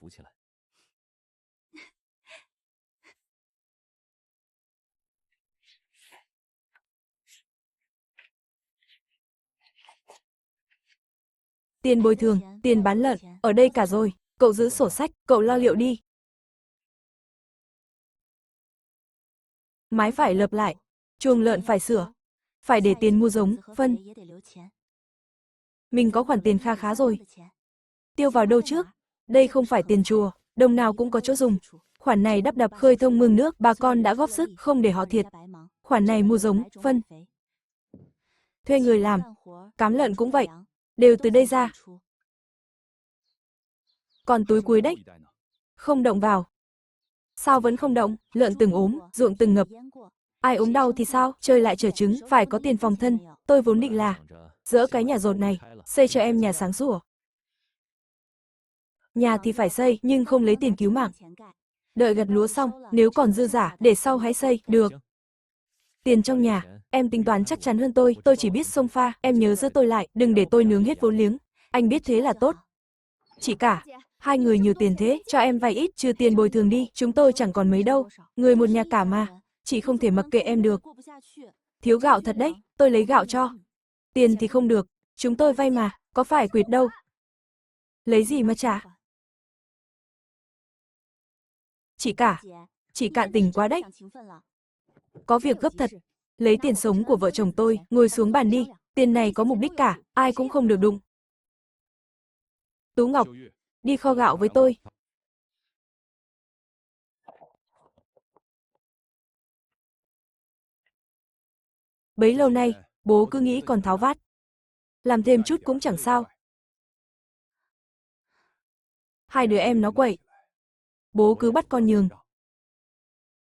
Tiền bồi thường, tiền bán lợn, ở đây cả rồi. Cậu giữ sổ sách, cậu lo liệu đi. Mái phải lợp lại, chuồng lợn phải sửa, phải để tiền mua giống, phân. Mình có khoản tiền kha khá rồi. Tiêu vào đâu trước? Đây không phải tiền chùa, đồng nào cũng có chỗ dùng. Khoản này đắp đập khơi thông mương nước, bà con đã góp sức, không để họ thiệt. Khoản này mua giống, phân. Thuê người làm, cám lợn cũng vậy, đều từ đây ra. Còn túi cuối đấy, không động vào. Sao vẫn không động? Lợn từng ốm, ruộng từng ngập. Ai ốm đau thì sao? Chơi lại chở trứng, phải có tiền phòng thân. Tôi vốn định là dỡ cái nhà dột này, xây cho em nhà sáng sủa. Nhà thì phải xây, nhưng không lấy tiền cứu mạng. Đợi gặt lúa xong, nếu còn dư giả, để sau hãy xây, được. Tiền trong nhà, em tính toán chắc chắn hơn tôi chỉ biết xông pha, em nhớ giữ tôi lại, đừng để tôi nướng hết vốn liếng. Anh biết thế là tốt. Chị cả, hai người nhiều tiền thế, cho em vay ít, trừ tiền bồi thường đi, chúng tôi chẳng còn mấy đâu. Người một nhà cả mà, chị không thể mặc kệ em được. Thiếu gạo thật đấy, tôi lấy gạo cho. Tiền thì không được, chúng tôi vay mà, có phải quỵt đâu. Lấy gì mà trả? Chị cả, chị cạn tình quá đấy. Có việc gấp thật, lấy tiền sống của vợ chồng tôi, ngồi xuống bàn đi, tiền này có mục đích cả, ai cũng không được đụng. Tú Ngọc, đi kho gạo với tôi. Bấy lâu nay, bố cứ nghĩ con tháo vát. Làm thêm chút cũng chẳng sao. Hai đứa em nó quậy. Bố cứ bắt con nhường.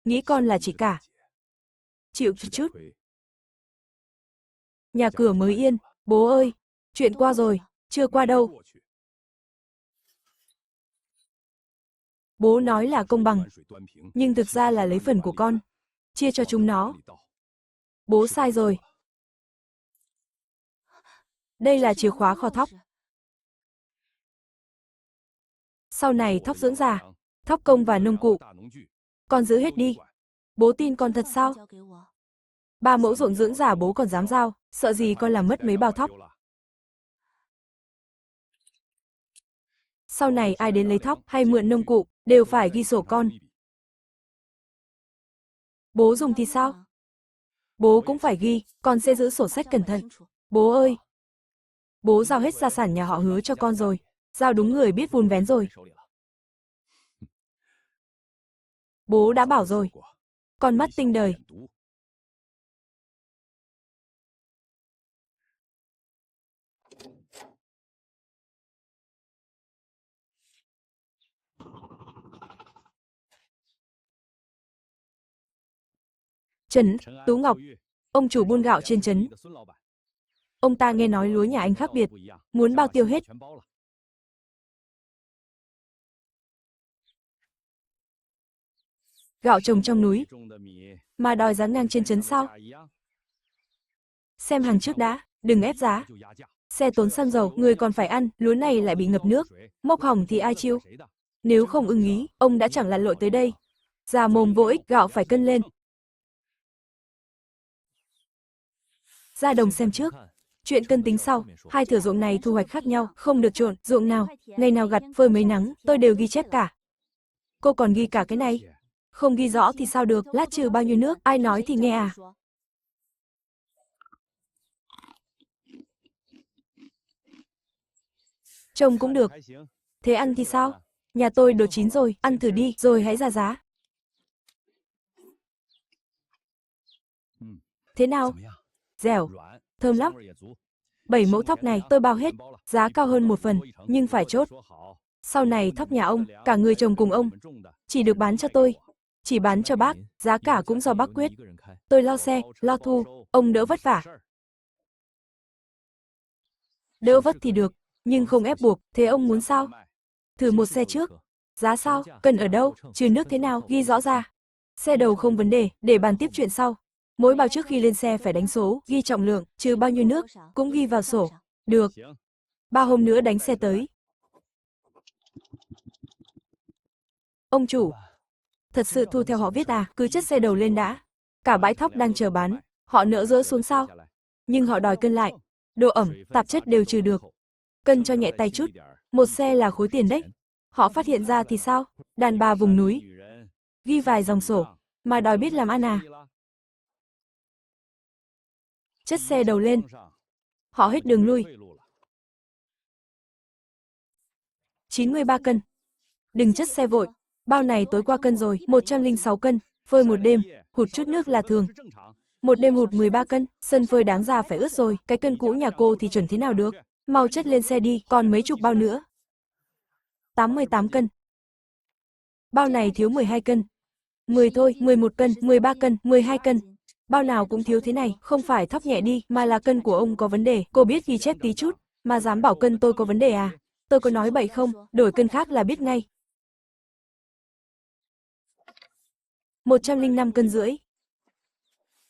Nghĩ con là chị cả. Chịu chút. Nhà cửa mới yên, bố ơi, chuyện qua rồi, chưa qua đâu. Bố nói là công bằng, nhưng thực ra là lấy phần của con, chia cho chúng nó. Bố sai rồi. Đây là chìa khóa kho thóc. Sau này thóc dưỡng già, thóc công và nông cụ. Con giữ hết đi. Bố tin con thật sao? 3 mẫu ruộng dưỡng già bố còn dám giao, sợ gì con làm mất mấy bao thóc. Sau này ai đến lấy thóc hay mượn nông cụ, đều phải ghi sổ con. Bố dùng thì sao? Bố cũng phải ghi, con sẽ giữ sổ sách cẩn thận. Bố ơi! Bố giao hết gia sản nhà họ Hứa cho con rồi. Giao đúng người biết vun vén rồi. Bố đã bảo rồi. Con mắt tinh đời. Trấn, Tú Ngọc, ông chủ buôn gạo trên trấn. Ông ta nghe nói lúa nhà anh khác biệt, muốn bao tiêu hết. Gạo trồng trong núi, mà đòi giá ngang trên trấn sao? Xem hàng trước đã, đừng ép giá. Xe tốn xăng dầu, người còn phải ăn, lúa này lại bị ngập nước. Mốc hỏng thì ai chịu? Nếu không ưng ý, ông đã chẳng lặn lội tới đây. Già mồm vô ích, gạo phải cân lên. Ra đồng xem trước. Chuyện cân tính sau, hai thửa ruộng này thu hoạch khác nhau, không được trộn, ruộng nào, ngày nào gặt, phơi mấy nắng, tôi đều ghi chép cả. Cô còn ghi cả cái này. Không ghi rõ thì sao được, lát trừ bao nhiêu nước, ai nói thì nghe à. Trông cũng được. Thế ăn thì sao? Nhà tôi đồ chín rồi, ăn thử đi, rồi hãy ra giá. Thế nào? Dẻo, thơm lắm. 7 mẫu thóc này tôi bao hết, giá cao hơn 1 phần, nhưng phải chốt. Sau này thóc nhà ông, cả người trồng cùng ông, chỉ được bán cho tôi. Chỉ bán cho bác, giá cả cũng do bác quyết. Tôi lo xe, lo thu, ông đỡ vất vả. Đỡ vất thì được, nhưng không ép buộc, thế ông muốn sao? Thử một xe trước. Giá sao, cần ở đâu, trừ nước thế nào, ghi rõ ra. Xe đầu không vấn đề, để bàn tiếp chuyện sau. Mỗi bao trước khi lên xe phải đánh số, ghi trọng lượng, trừ bao nhiêu nước, cũng ghi vào sổ. Được. 3 hôm nữa đánh xe tới. Ông chủ, thật sự thu theo họ viết à, cứ chất xe đầu lên đã. Cả bãi thóc đang chờ bán, họ nỡ dỡ xuống sao? Nhưng họ đòi cân lại. Độ ẩm, tạp chất đều trừ được. Cân cho nhẹ tay chút, một xe là khối tiền đấy. Họ phát hiện ra thì sao? Đàn bà vùng núi, ghi vài dòng sổ, mà đòi biết làm ăn à? Chất xe đầu lên. Họ hết đường lui. 93 cân. Đừng chất xe vội. Bao này tối qua cân rồi, 106 cân. Phơi một đêm, hụt chút nước là thường. Một đêm hụt 13 cân, sân phơi đáng ra phải ướt rồi. Cái cân cũ nhà cô thì chuẩn thế nào được. Mau chất lên xe đi, còn mấy chục bao nữa. 88 cân. Bao này thiếu 12 cân. 10 thôi, 11 cân, 13 cân, 12 cân. Bao nào cũng thiếu thế này, không phải thóc nhẹ đi, mà là cân của ông có vấn đề. Cô biết ghi chép tí chút, mà dám bảo cân tôi có vấn đề à? Tôi có nói bậy không? Đổi cân khác là biết ngay. 105 cân rưỡi.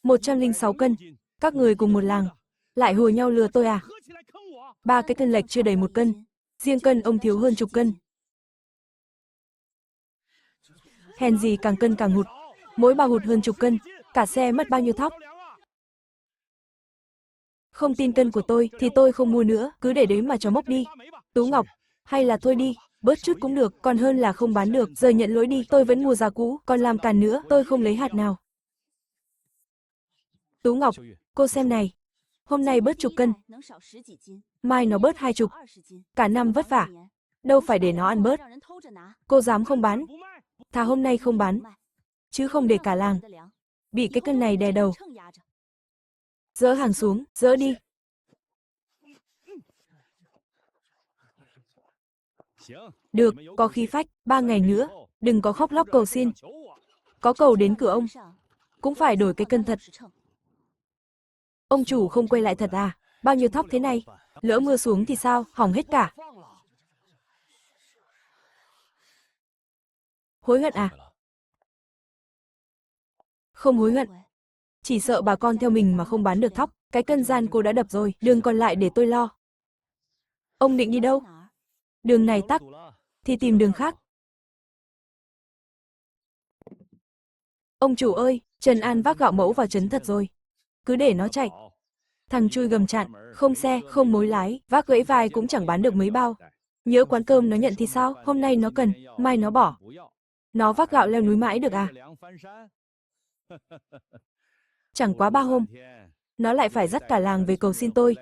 106 cân. Các người cùng một làng. Lại hùa nhau lừa tôi à? 3 cái cân lệch chưa đầy 1 cân. Riêng cân ông thiếu hơn chục cân. Hèn gì càng cân càng hụt. Mỗi bao hụt hơn chục cân. Cả xe mất bao nhiêu thóc? Không tin cân của tôi thì tôi không mua nữa, cứ để đấy mà cho mốc đi. Tú Ngọc, hay là thôi đi, bớt chút cũng được, còn hơn là không bán được, giờ nhận lỗi đi, tôi vẫn mua giá cũ, còn làm càn nữa, tôi không lấy hạt nào. Tú Ngọc, cô xem này, hôm nay bớt chục cân, mai nó bớt 20, cả năm vất vả, đâu phải để nó ăn bớt. Cô dám không bán, thà hôm nay không bán, chứ không để cả làng bị cái cân này đè đầu. Dỡ hàng xuống, dỡ đi. Được, có khí phách, 3 ngày nữa, đừng có khóc lóc cầu xin. Có cầu đến cửa ông, cũng phải đổi cái cân thật. Ông chủ không quay lại thật à? Bao nhiêu thóc thế này? Lỡ mưa xuống thì sao, hỏng hết cả. Hối hận à? Không hối hận. Chỉ sợ bà con theo mình mà không bán được thóc. Cái cân gian cô đã đập rồi, đường còn lại để tôi lo. Ông định đi đâu? Đường này tắc, thì tìm đường khác. Ông chủ ơi, Trần An vác gạo mẫu vào trấn thật rồi. Cứ để nó chạy. Thằng chui gầm chặn, không xe, không mối lái, vác gãy vai cũng chẳng bán được mấy bao. Nhớ quán cơm nó nhận thì sao, hôm nay nó cần, mai nó bỏ. Nó vác gạo leo núi mãi được à? Chẳng quá 3 hôm, nó lại phải dắt cả làng về cầu xin tôi.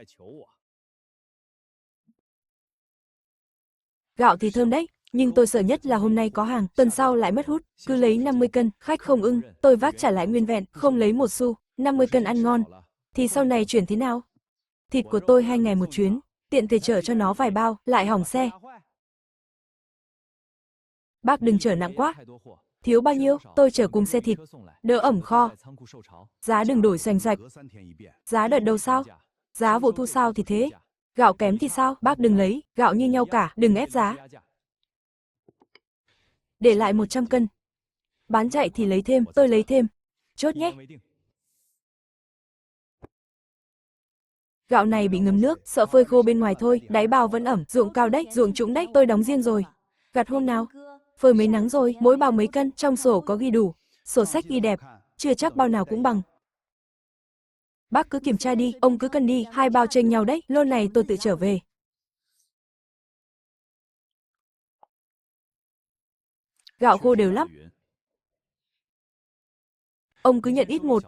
Gạo thì thơm đấy, nhưng tôi sợ nhất là hôm nay có hàng, tuần sau lại mất hút, cứ lấy 50 cân, khách không ưng, tôi vác trả lại nguyên vẹn, không lấy một xu, 50 cân ăn ngon. Thì sau này chuyển thế nào? Thịt của tôi 2 ngày một chuyến, tiện thể chở cho nó vài bao, lại hỏng xe. Bác đừng chở nặng quá. Thiếu bao nhiêu, tôi chở cùng xe thịt, đỡ ẩm kho. Giá đừng đổi xoành xoạch. Giá đợt đầu sao? Giá vụ thu sao thì thế? Gạo kém thì sao? Bác đừng lấy, gạo như nhau cả, đừng ép giá. Để lại 100 cân. Bán chạy thì lấy thêm, tôi lấy thêm. Chốt nhé. Gạo này bị ngấm nước, sợ phơi khô bên ngoài thôi, đáy bao vẫn ẩm, ruộng cao đấy, ruộng trũng đấy, tôi đóng riêng rồi. Gặt hôm nào? Phơi mấy nắng rồi, mỗi bao mấy cân, trong sổ có ghi đủ. Sổ sách ghi đẹp, chưa chắc bao nào cũng bằng. Bác cứ kiểm tra đi, ông cứ cân đi, 2 bao chênh nhau đấy, lô này tôi tự trở về. Gạo khô đều lắm. Ông cứ nhận ít một.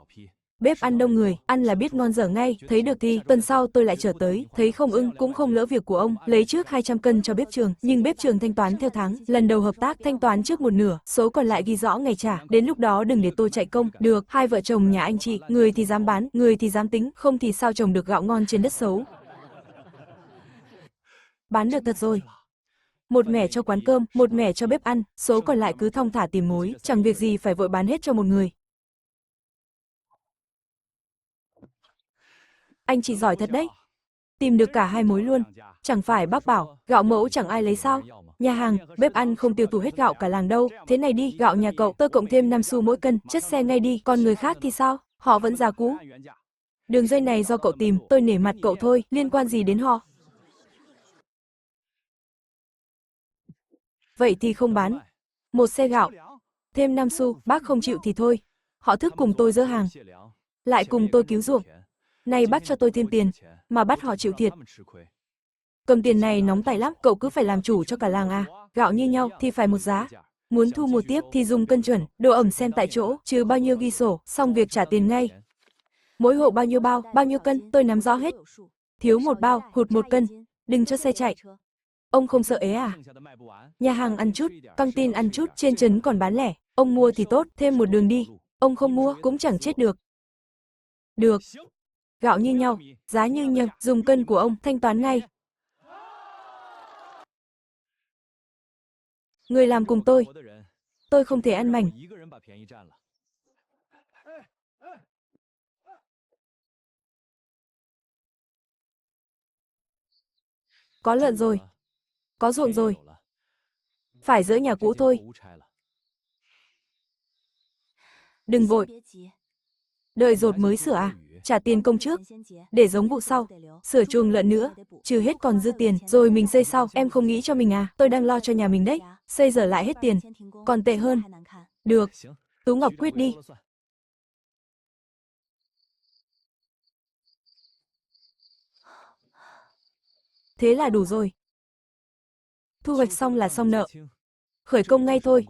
Bếp ăn đông người, ăn là biết ngon dở ngay, thấy được thì tuần sau tôi lại trở tới, thấy không ưng cũng không lỡ việc của ông, lấy trước 200 cân cho bếp trường, nhưng bếp trường thanh toán theo tháng, lần đầu hợp tác thanh toán trước một nửa, số còn lại ghi rõ ngày trả, đến lúc đó đừng để tôi chạy công, được, hai vợ chồng nhà anh chị, người thì dám bán, người thì dám tính, không thì sao trồng được gạo ngon trên đất xấu. Bán được thật rồi. Một mẻ cho quán cơm, một mẻ cho bếp ăn, số còn lại cứ thong thả tìm mối, chẳng việc gì phải vội bán hết cho một người. Anh chị giỏi thật đấy. Tìm được cả 2 mối luôn. Chẳng phải bác bảo, gạo mẫu chẳng ai lấy sao? Nhà hàng, bếp ăn không tiêu thụ hết gạo cả làng đâu, thế này đi, gạo nhà cậu tôi cộng thêm 5 xu mỗi cân, chất xe ngay đi, còn người khác thì sao? Họ vẫn giá cũ. Đường dây này do cậu tìm, tôi nể mặt cậu thôi, liên quan gì đến họ? Vậy thì không bán. Một xe gạo, thêm 5 xu, bác không chịu thì thôi. Họ thức cùng tôi dỡ hàng, lại cùng tôi cứu ruộng. Này bắt cho tôi thêm tiền, mà bắt họ chịu thiệt. Cầm tiền này nóng tay lắm, cậu cứ phải làm chủ cho cả làng à. Gạo như nhau thì phải một giá. Muốn thu mua tiếp thì dùng cân chuẩn, độ ẩm xem tại chỗ, trừ bao nhiêu ghi sổ, xong việc trả tiền ngay. Mỗi hộ bao nhiêu bao, bao nhiêu cân, tôi nắm rõ hết. Thiếu một bao, hụt một cân, đừng cho xe chạy. Ông không sợ ế à? Nhà hàng ăn chút, căng tin ăn chút, trên trấn còn bán lẻ. Ông mua thì tốt, thêm một đường đi. Ông không mua cũng chẳng chết được. Được. Gạo như nhau, giá như nhau, dùng cân của ông thanh toán ngay. Người làm cùng tôi không thể ăn mảnh. Có lợn rồi, có ruộng rồi. Phải dỡ nhà cũ thôi. Đừng vội. Đợi dột mới sửa à? Trả tiền công trước, để giống vụ sau. Sửa chuồng lợn nữa, trừ hết còn dư tiền, rồi mình xây sau. Em không nghĩ cho mình à? Tôi đang lo cho nhà mình đấy. Xây giờ lại hết tiền. Còn tệ hơn. Được, Tú Ngọc quyết đi. Thế là đủ rồi. Thu hoạch xong là xong nợ. Khởi công ngay thôi.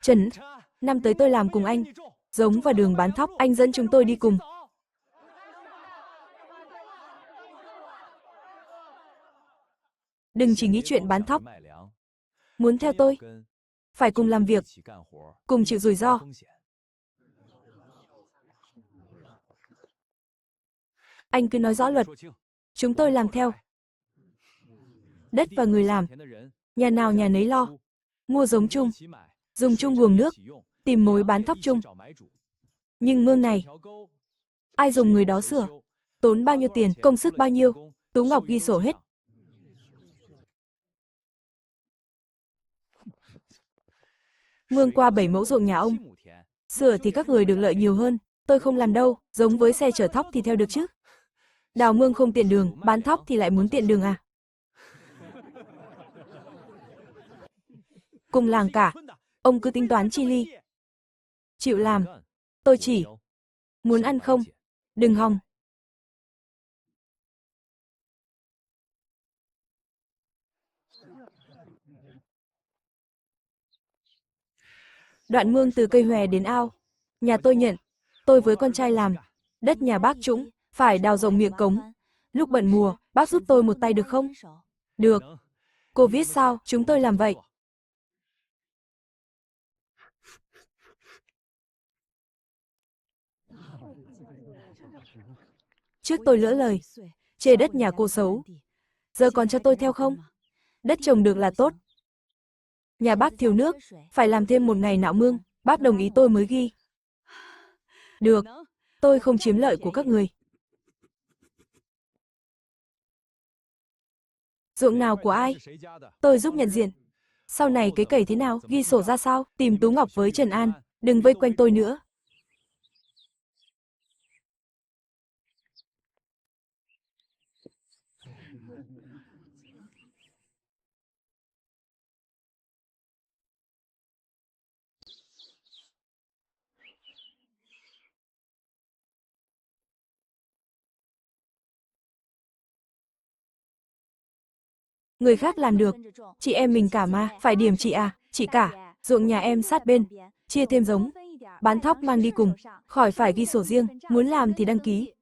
Trần, năm tới tôi làm cùng anh. Giống và đường bán thóc, anh dẫn chúng tôi đi cùng. Đừng chỉ nghĩ chuyện bán thóc. Muốn theo tôi, phải cùng làm việc, cùng chịu rủi ro. Anh cứ nói rõ luật. Chúng tôi làm theo. Đất và người làm. Nhà nào nhà nấy lo. Mua giống chung. Dùng chung luồng nước. Tìm mối bán thóc chung. Nhưng mương này, ai dùng người đó sửa. Tốn bao nhiêu tiền, công sức bao nhiêu. Tú Ngọc ghi sổ hết. Mương qua 7 mẫu ruộng nhà ông. Sửa thì các người được lợi nhiều hơn. Tôi không làm đâu, giống với xe chở thóc thì theo được chứ. Đào mương không tiện đường, bán thóc thì lại muốn tiện đường à? Cùng làng cả, ông cứ tính toán chi ly. Chịu làm, tôi chỉ. Muốn ăn không? Đừng hòng. Đoạn mương từ cây hòe đến ao. Nhà tôi nhận, tôi với con trai làm. Đất nhà bác trũng, phải đào rộng miệng cống. Lúc bận mùa, bác giúp tôi một tay được không? Được. Cô viết sao, chúng tôi làm vậy. Trước tôi lỡ lời, chê đất nhà cô xấu. Giờ còn cho tôi theo không? Đất trồng được là tốt. Nhà bác thiếu nước, phải làm thêm một ngày nạo mương, bác đồng ý tôi mới ghi. Được, tôi không chiếm lợi của các người. Ruộng nào của ai? Tôi giúp nhận diện. Sau này cái cày thế nào, ghi sổ ra sao, tìm Tú Ngọc với Trần An, đừng vây quanh tôi nữa. Người khác làm được, chị em mình cả mà, phải điểm chị à, chị cả, ruộng nhà em sát bên, chia thêm giống, bán thóc mang đi cùng, khỏi phải ghi sổ riêng, muốn làm thì đăng ký.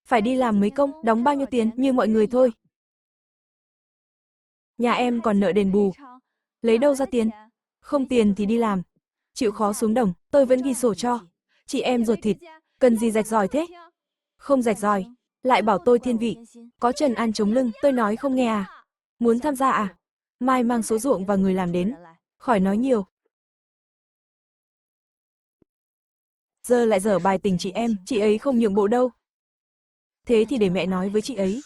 Phải đi làm mấy công, đóng bao nhiêu tiền, như mọi người thôi. Nhà em còn nợ đền bù, lấy đâu ra tiền? Không tiền thì đi làm, chịu khó xuống đồng, tôi vẫn ghi sổ cho. Chị em ruột thịt, cần gì rạch ròi thế? Không rạch ròi, lại bảo tôi thiên vị, có Trần An chống lưng, tôi nói không nghe à? Muốn tham gia à? Mai mang số ruộng và người làm đến, khỏi nói nhiều. Giờ lại dở bài tình chị em, chị ấy không nhượng bộ đâu. Thế thì để mẹ nói với chị ấy.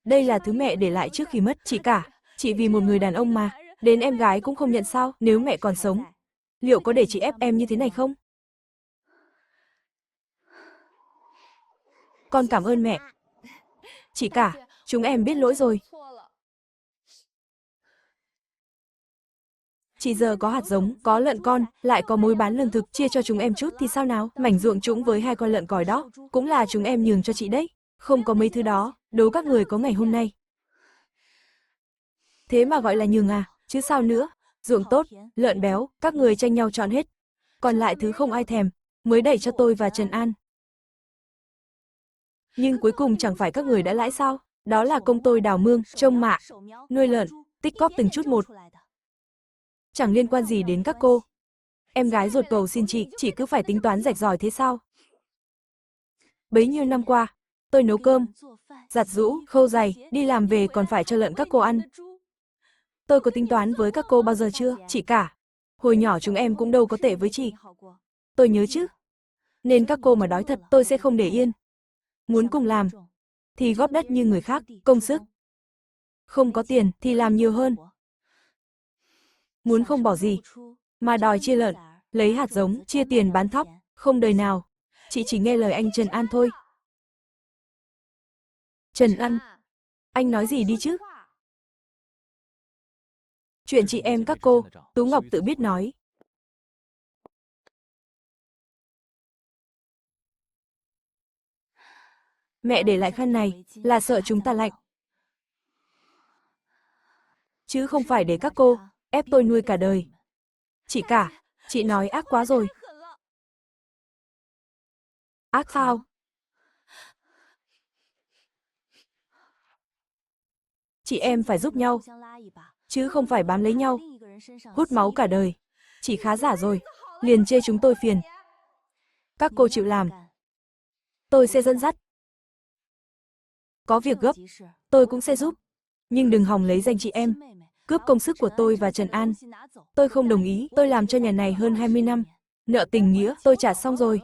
Đây là thứ mẹ để lại trước khi mất, chị cả. Chị vì một người đàn ông mà, đến em gái cũng không nhận sao, nếu mẹ còn sống. Liệu có để chị ép em như thế này không? Con cảm ơn mẹ. Chị cả, chúng em biết lỗi rồi. Chị giờ có hạt giống, có lợn con, lại có mối bán lương thực, chia cho chúng em chút thì sao nào? Mảnh ruộng trũng với 2 con lợn còi đó, cũng là chúng em nhường cho chị đấy. Không có mấy thứ đó, đố các người có ngày hôm nay. Thế mà gọi là nhường à, chứ sao nữa? Ruộng tốt, lợn béo, các người tranh nhau chọn hết. Còn lại thứ không ai thèm, mới đẩy cho tôi và Trần An. Nhưng cuối cùng chẳng phải các người đã lãi sao? Đó là công tôi đào mương, trông mạ, nuôi lợn, tích cóp từng chút một. Chẳng liên quan gì đến các cô. Em gái ruột cầu xin chị cứ phải tính toán rạch ròi thế sao? Bấy nhiêu năm qua, tôi nấu cơm, giặt giũ, khâu giày, đi làm về còn phải cho lợn các cô ăn. Tôi có tính toán với các cô bao giờ chưa, chị cả? Hồi nhỏ chúng em cũng đâu có tệ với chị. Tôi nhớ chứ. Nên các cô mà đói thật tôi sẽ không để yên. Muốn cùng làm, thì góp đất như người khác, công sức. Không có tiền thì làm nhiều hơn. Muốn không bỏ gì, mà đòi chia lợn, lấy hạt giống, chia tiền bán thóc, không đời nào. Chị chỉ nghe lời anh Trần An thôi. Trần An, anh nói gì đi chứ? Chuyện chị em các cô, Tú Ngọc tự biết nói. Mẹ để lại khăn này, là sợ chúng ta lạnh. Chứ không phải để các cô, ép tôi nuôi cả đời. Chị cả, chị nói ác quá rồi. Ác sao? Chị em phải giúp nhau, chứ không phải bám lấy nhau, hút máu cả đời. Chị khá giả rồi, liền chê chúng tôi phiền. Các cô chịu làm, tôi sẽ dẫn dắt. Có việc gấp, tôi cũng sẽ giúp. Nhưng đừng hòng lấy danh chị em, cướp công sức của tôi và Trần An. Tôi không đồng ý, tôi làm cho nhà này hơn 20 năm. Nợ tình nghĩa, tôi trả xong rồi.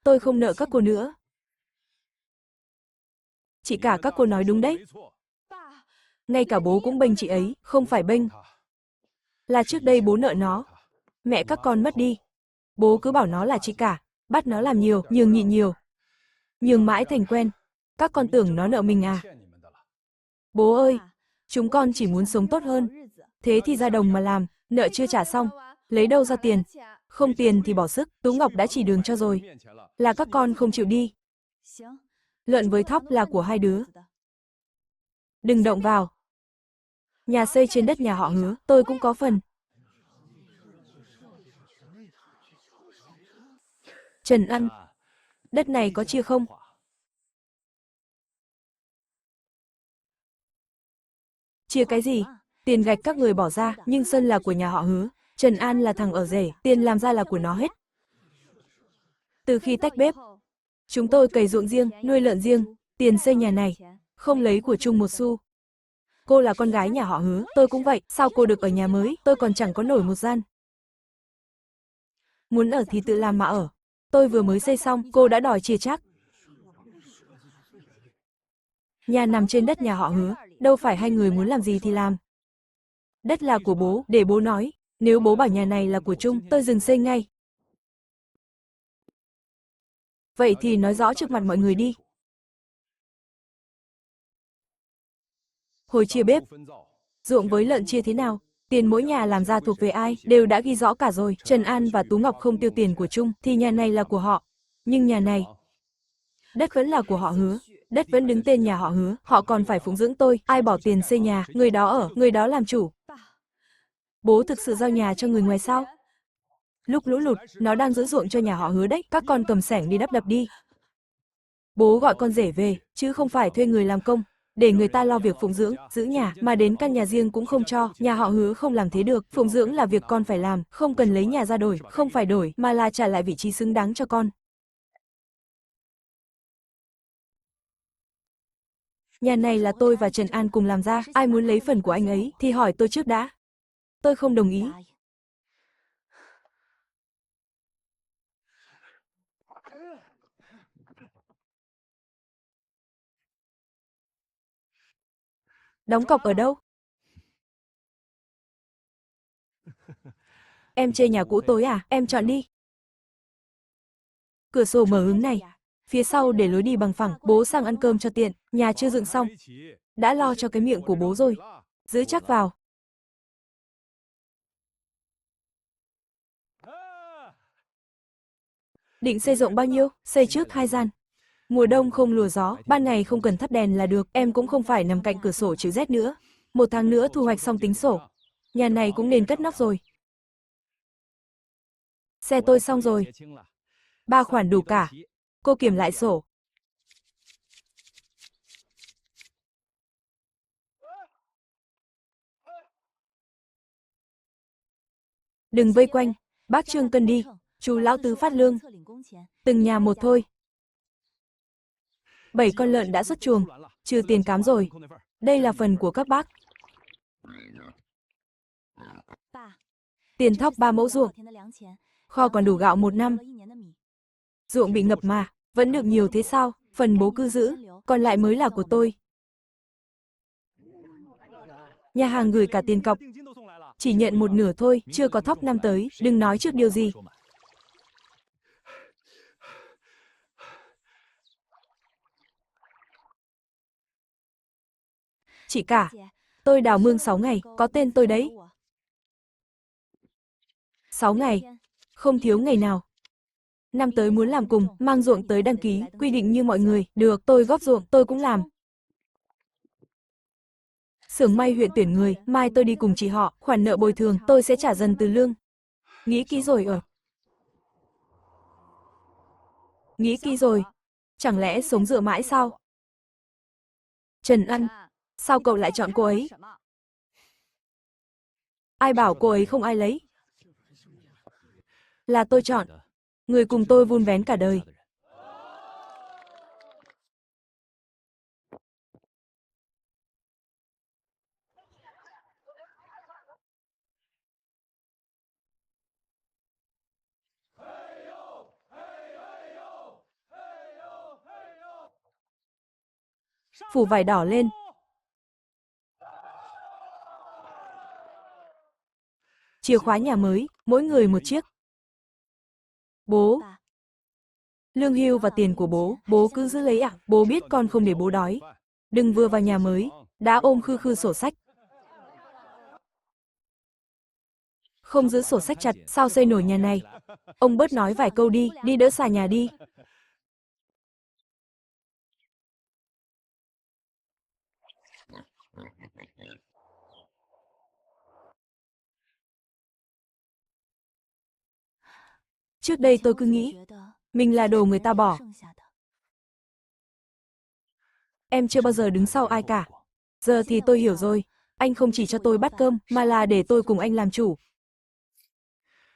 Tôi không nợ các cô nữa. Chị cả các cô nói đúng đấy. Ngay cả bố cũng bênh chị ấy, không phải bênh. Là trước đây bố nợ nó. Mẹ các con mất đi. Bố cứ bảo nó là chị cả, bắt nó làm nhiều, nhường nhịn nhiều. Nhường mãi thành quen. Các con tưởng nó nợ mình à? Bố ơi, chúng con chỉ muốn sống tốt hơn. Thế thì ra đồng mà làm, nợ chưa trả xong. Lấy đâu ra tiền? Không tiền thì bỏ sức, Tú Ngọc đã chỉ đường cho rồi. Là các con không chịu đi. Lợn với thóc là của hai đứa. Đừng động vào. Nhà xây trên đất nhà họ Hứa, tôi cũng có phần. Trần An, đất này có chia không? Chia cái gì? Tiền gạch các người bỏ ra, nhưng sân là của nhà họ Hứa. Trần An là thằng ở rể, tiền làm ra là của nó hết. Từ khi tách bếp, chúng tôi cày ruộng riêng, nuôi lợn riêng, tiền xây nhà này, không lấy của chung một xu. Cô là con gái nhà họ Hứa, tôi cũng vậy, sao cô được ở nhà mới, tôi còn chẳng có nổi một gian. Muốn ở thì tự làm mà ở. Tôi vừa mới xây xong, cô đã đòi chia chác. Nhà nằm trên đất nhà họ Hứa, đâu phải hai người muốn làm gì thì làm. Đất là của bố, để bố nói. Nếu bố bảo nhà này là của chung, tôi dừng xây ngay. Vậy thì nói rõ trước mặt mọi người đi. Hồi chia bếp, ruộng với lợn chia thế nào? Tiền mỗi nhà làm ra thuộc về ai, đều đã ghi rõ cả rồi. Trần An và Tú Ngọc không tiêu tiền của chung, thì nhà này là của họ. Nhưng nhà này, đất vẫn là của họ Hứa. Đất vẫn đứng tên nhà họ Hứa, họ còn phải phụng dưỡng tôi. Ai bỏ tiền xây nhà, người đó ở, người đó làm chủ. Bố thực sự giao nhà cho người ngoài sao? Lúc lũ lụt, nó đang giữ ruộng cho nhà họ Hứa đấy, các con cầm xẻng đi đắp đập đi. Bố gọi con rể về, chứ không phải thuê người làm công, để người ta lo việc phụng dưỡng, giữ nhà, mà đến căn nhà riêng cũng không cho, nhà họ Hứa không làm thế được, phụng dưỡng là việc con phải làm, không cần lấy nhà ra đổi, không phải đổi, mà là trả lại vị trí xứng đáng cho con. Nhà này là tôi và Trần An cùng làm ra, ai muốn lấy phần của anh ấy thì hỏi tôi trước đã. Tôi không đồng ý. Đóng cọc ở đâu? Em chê nhà cũ tối à? Em chọn đi. Cửa sổ mở hướng này. Phía sau để lối đi bằng phẳng, bố sang ăn cơm cho tiện, nhà chưa dựng xong. Đã lo cho cái miệng của bố rồi. Giữ chắc vào. Định xây rộng bao nhiêu? Xây trước 2 gian. Mùa đông không lùa gió, ban ngày không cần thắp đèn là được, em cũng không phải nằm cạnh cửa sổ chịu rét nữa. 1 tháng nữa thu hoạch xong tính sổ. Nhà này cũng nên cất nóc rồi. Xe tôi xong rồi. 3 khoản đủ cả. Cô kiểm lại sổ. Đừng vây quanh, bác Trương cân đi, chú lão tứ phát lương. Từng nhà một thôi. 7 con lợn đã xuất chuồng, trừ tiền cám rồi. Đây là phần của các bác. Tiền thóc 3 mẫu ruộng. Kho còn đủ gạo 1 năm. Ruộng bị ngập mà, vẫn được nhiều thế sao? Phần bố cứ giữ, còn lại mới là của tôi. Nhà hàng gửi cả tiền cọc. Chỉ nhận 1/2 thôi, chưa có thóc năm tới, đừng nói trước điều gì. Chị cả, tôi đào mương 6 ngày, có tên tôi đấy. 6 ngày, không thiếu ngày nào. Năm tới muốn làm cùng, mang ruộng tới đăng ký, quy định như mọi người. Được, tôi góp ruộng, tôi cũng làm. Xưởng may huyện tuyển người, mai tôi đi cùng chị họ, khoản nợ bồi thường, tôi sẽ trả dần từ lương. Nghĩ kỹ rồi ở. Nghĩ kỹ rồi. Chẳng lẽ sống dựa mãi sao? Trần Ân, sao cậu lại chọn cô ấy? Ai bảo cô ấy không ai lấy? Là tôi chọn. Người cùng tôi vun vén cả đời. Phủ vải đỏ lên. Chìa khóa nhà mới, mỗi người một chiếc. Bố. Lương hưu và tiền của bố cứ giữ lấy ạ. Bố biết con không để bố đói. Đừng vừa vào nhà mới, đã ôm khư khư sổ sách. Không giữ sổ sách chặt, sao xây nổi nhà này? Ông bớt nói vài câu đi, đi đỡ xà nhà đi. Trước đây tôi cứ nghĩ, mình là đồ người ta bỏ. Em chưa bao giờ đứng sau ai cả. Giờ thì tôi hiểu rồi, anh không chỉ cho tôi bát cơm, mà là để tôi cùng anh làm chủ.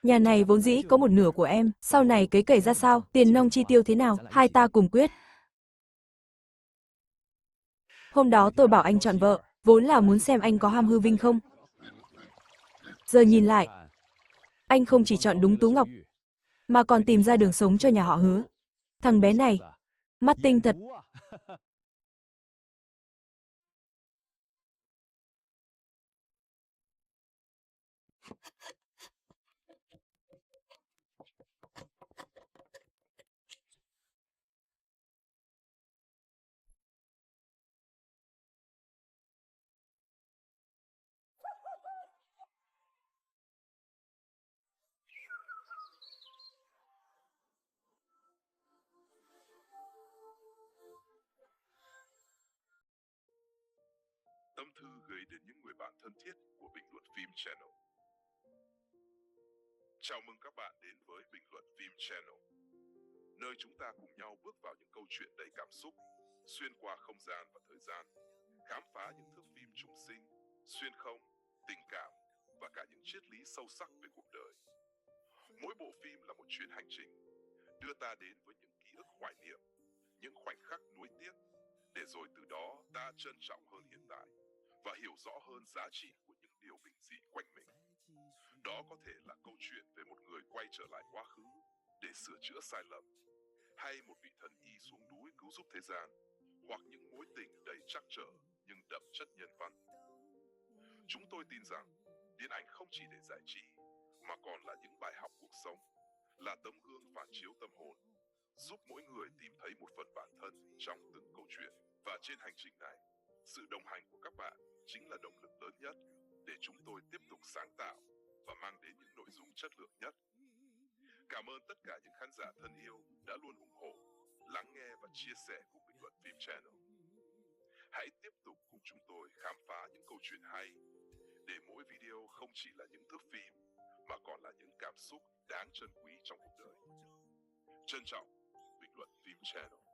Nhà này vốn dĩ có 1/2 của em, sau này cấy cày ra sao, tiền nong chi tiêu thế nào, hai ta cùng quyết. Hôm đó tôi bảo anh chọn vợ, vốn là muốn xem anh có ham hư vinh không. Giờ nhìn lại, anh không chỉ chọn đúng Tú Ngọc, mà còn tìm ra đường sống cho nhà họ Hứa. Thằng bé này, mắt tinh thật. Tâm thư gửi đến những người bạn thân thiết của Bình luận phim Channel. Chào mừng các bạn đến với Bình luận phim Channel, nơi chúng ta cùng nhau bước vào những câu chuyện đầy cảm xúc, xuyên qua không gian và thời gian, khám phá những thước phim trùng sinh, xuyên không, tình cảm và cả những triết lý sâu sắc về cuộc đời. Mỗi bộ phim là một chuyến hành trình, đưa ta đến với những ký ức hoài niệm, những khoảnh khắc nuối tiếc, để rồi từ đó ta trân trọng hơn hiện tại và hiểu rõ hơn giá trị của những điều bình dị quanh mình. Đó có thể là câu chuyện về một người quay trở lại quá khứ để sửa chữa sai lầm, hay một vị thần y xuống núi cứu giúp thế gian, hoặc những mối tình đầy trắc trở nhưng đậm chất nhân văn. Chúng tôi tin rằng điện ảnh không chỉ để giải trí, mà còn là những bài học cuộc sống, là tấm gương phản chiếu tâm hồn, giúp mỗi người tìm thấy một phần bản thân trong từng câu chuyện. Và trên hành trình này, sự đồng hành của các bạn chính là động lực lớn nhất để chúng tôi tiếp tục sáng tạo và mang đến những nội dung chất lượng nhất. Cảm ơn tất cả những khán giả thân yêu đã luôn ủng hộ, lắng nghe và chia sẻ cùng Bình luận phim Channel. Hãy tiếp tục cùng chúng tôi khám phá những câu chuyện hay, để mỗi video không chỉ là những thước phim, mà còn là những cảm xúc đáng trân quý trong cuộc đời. Trân trọng, Bình luận phim Channel.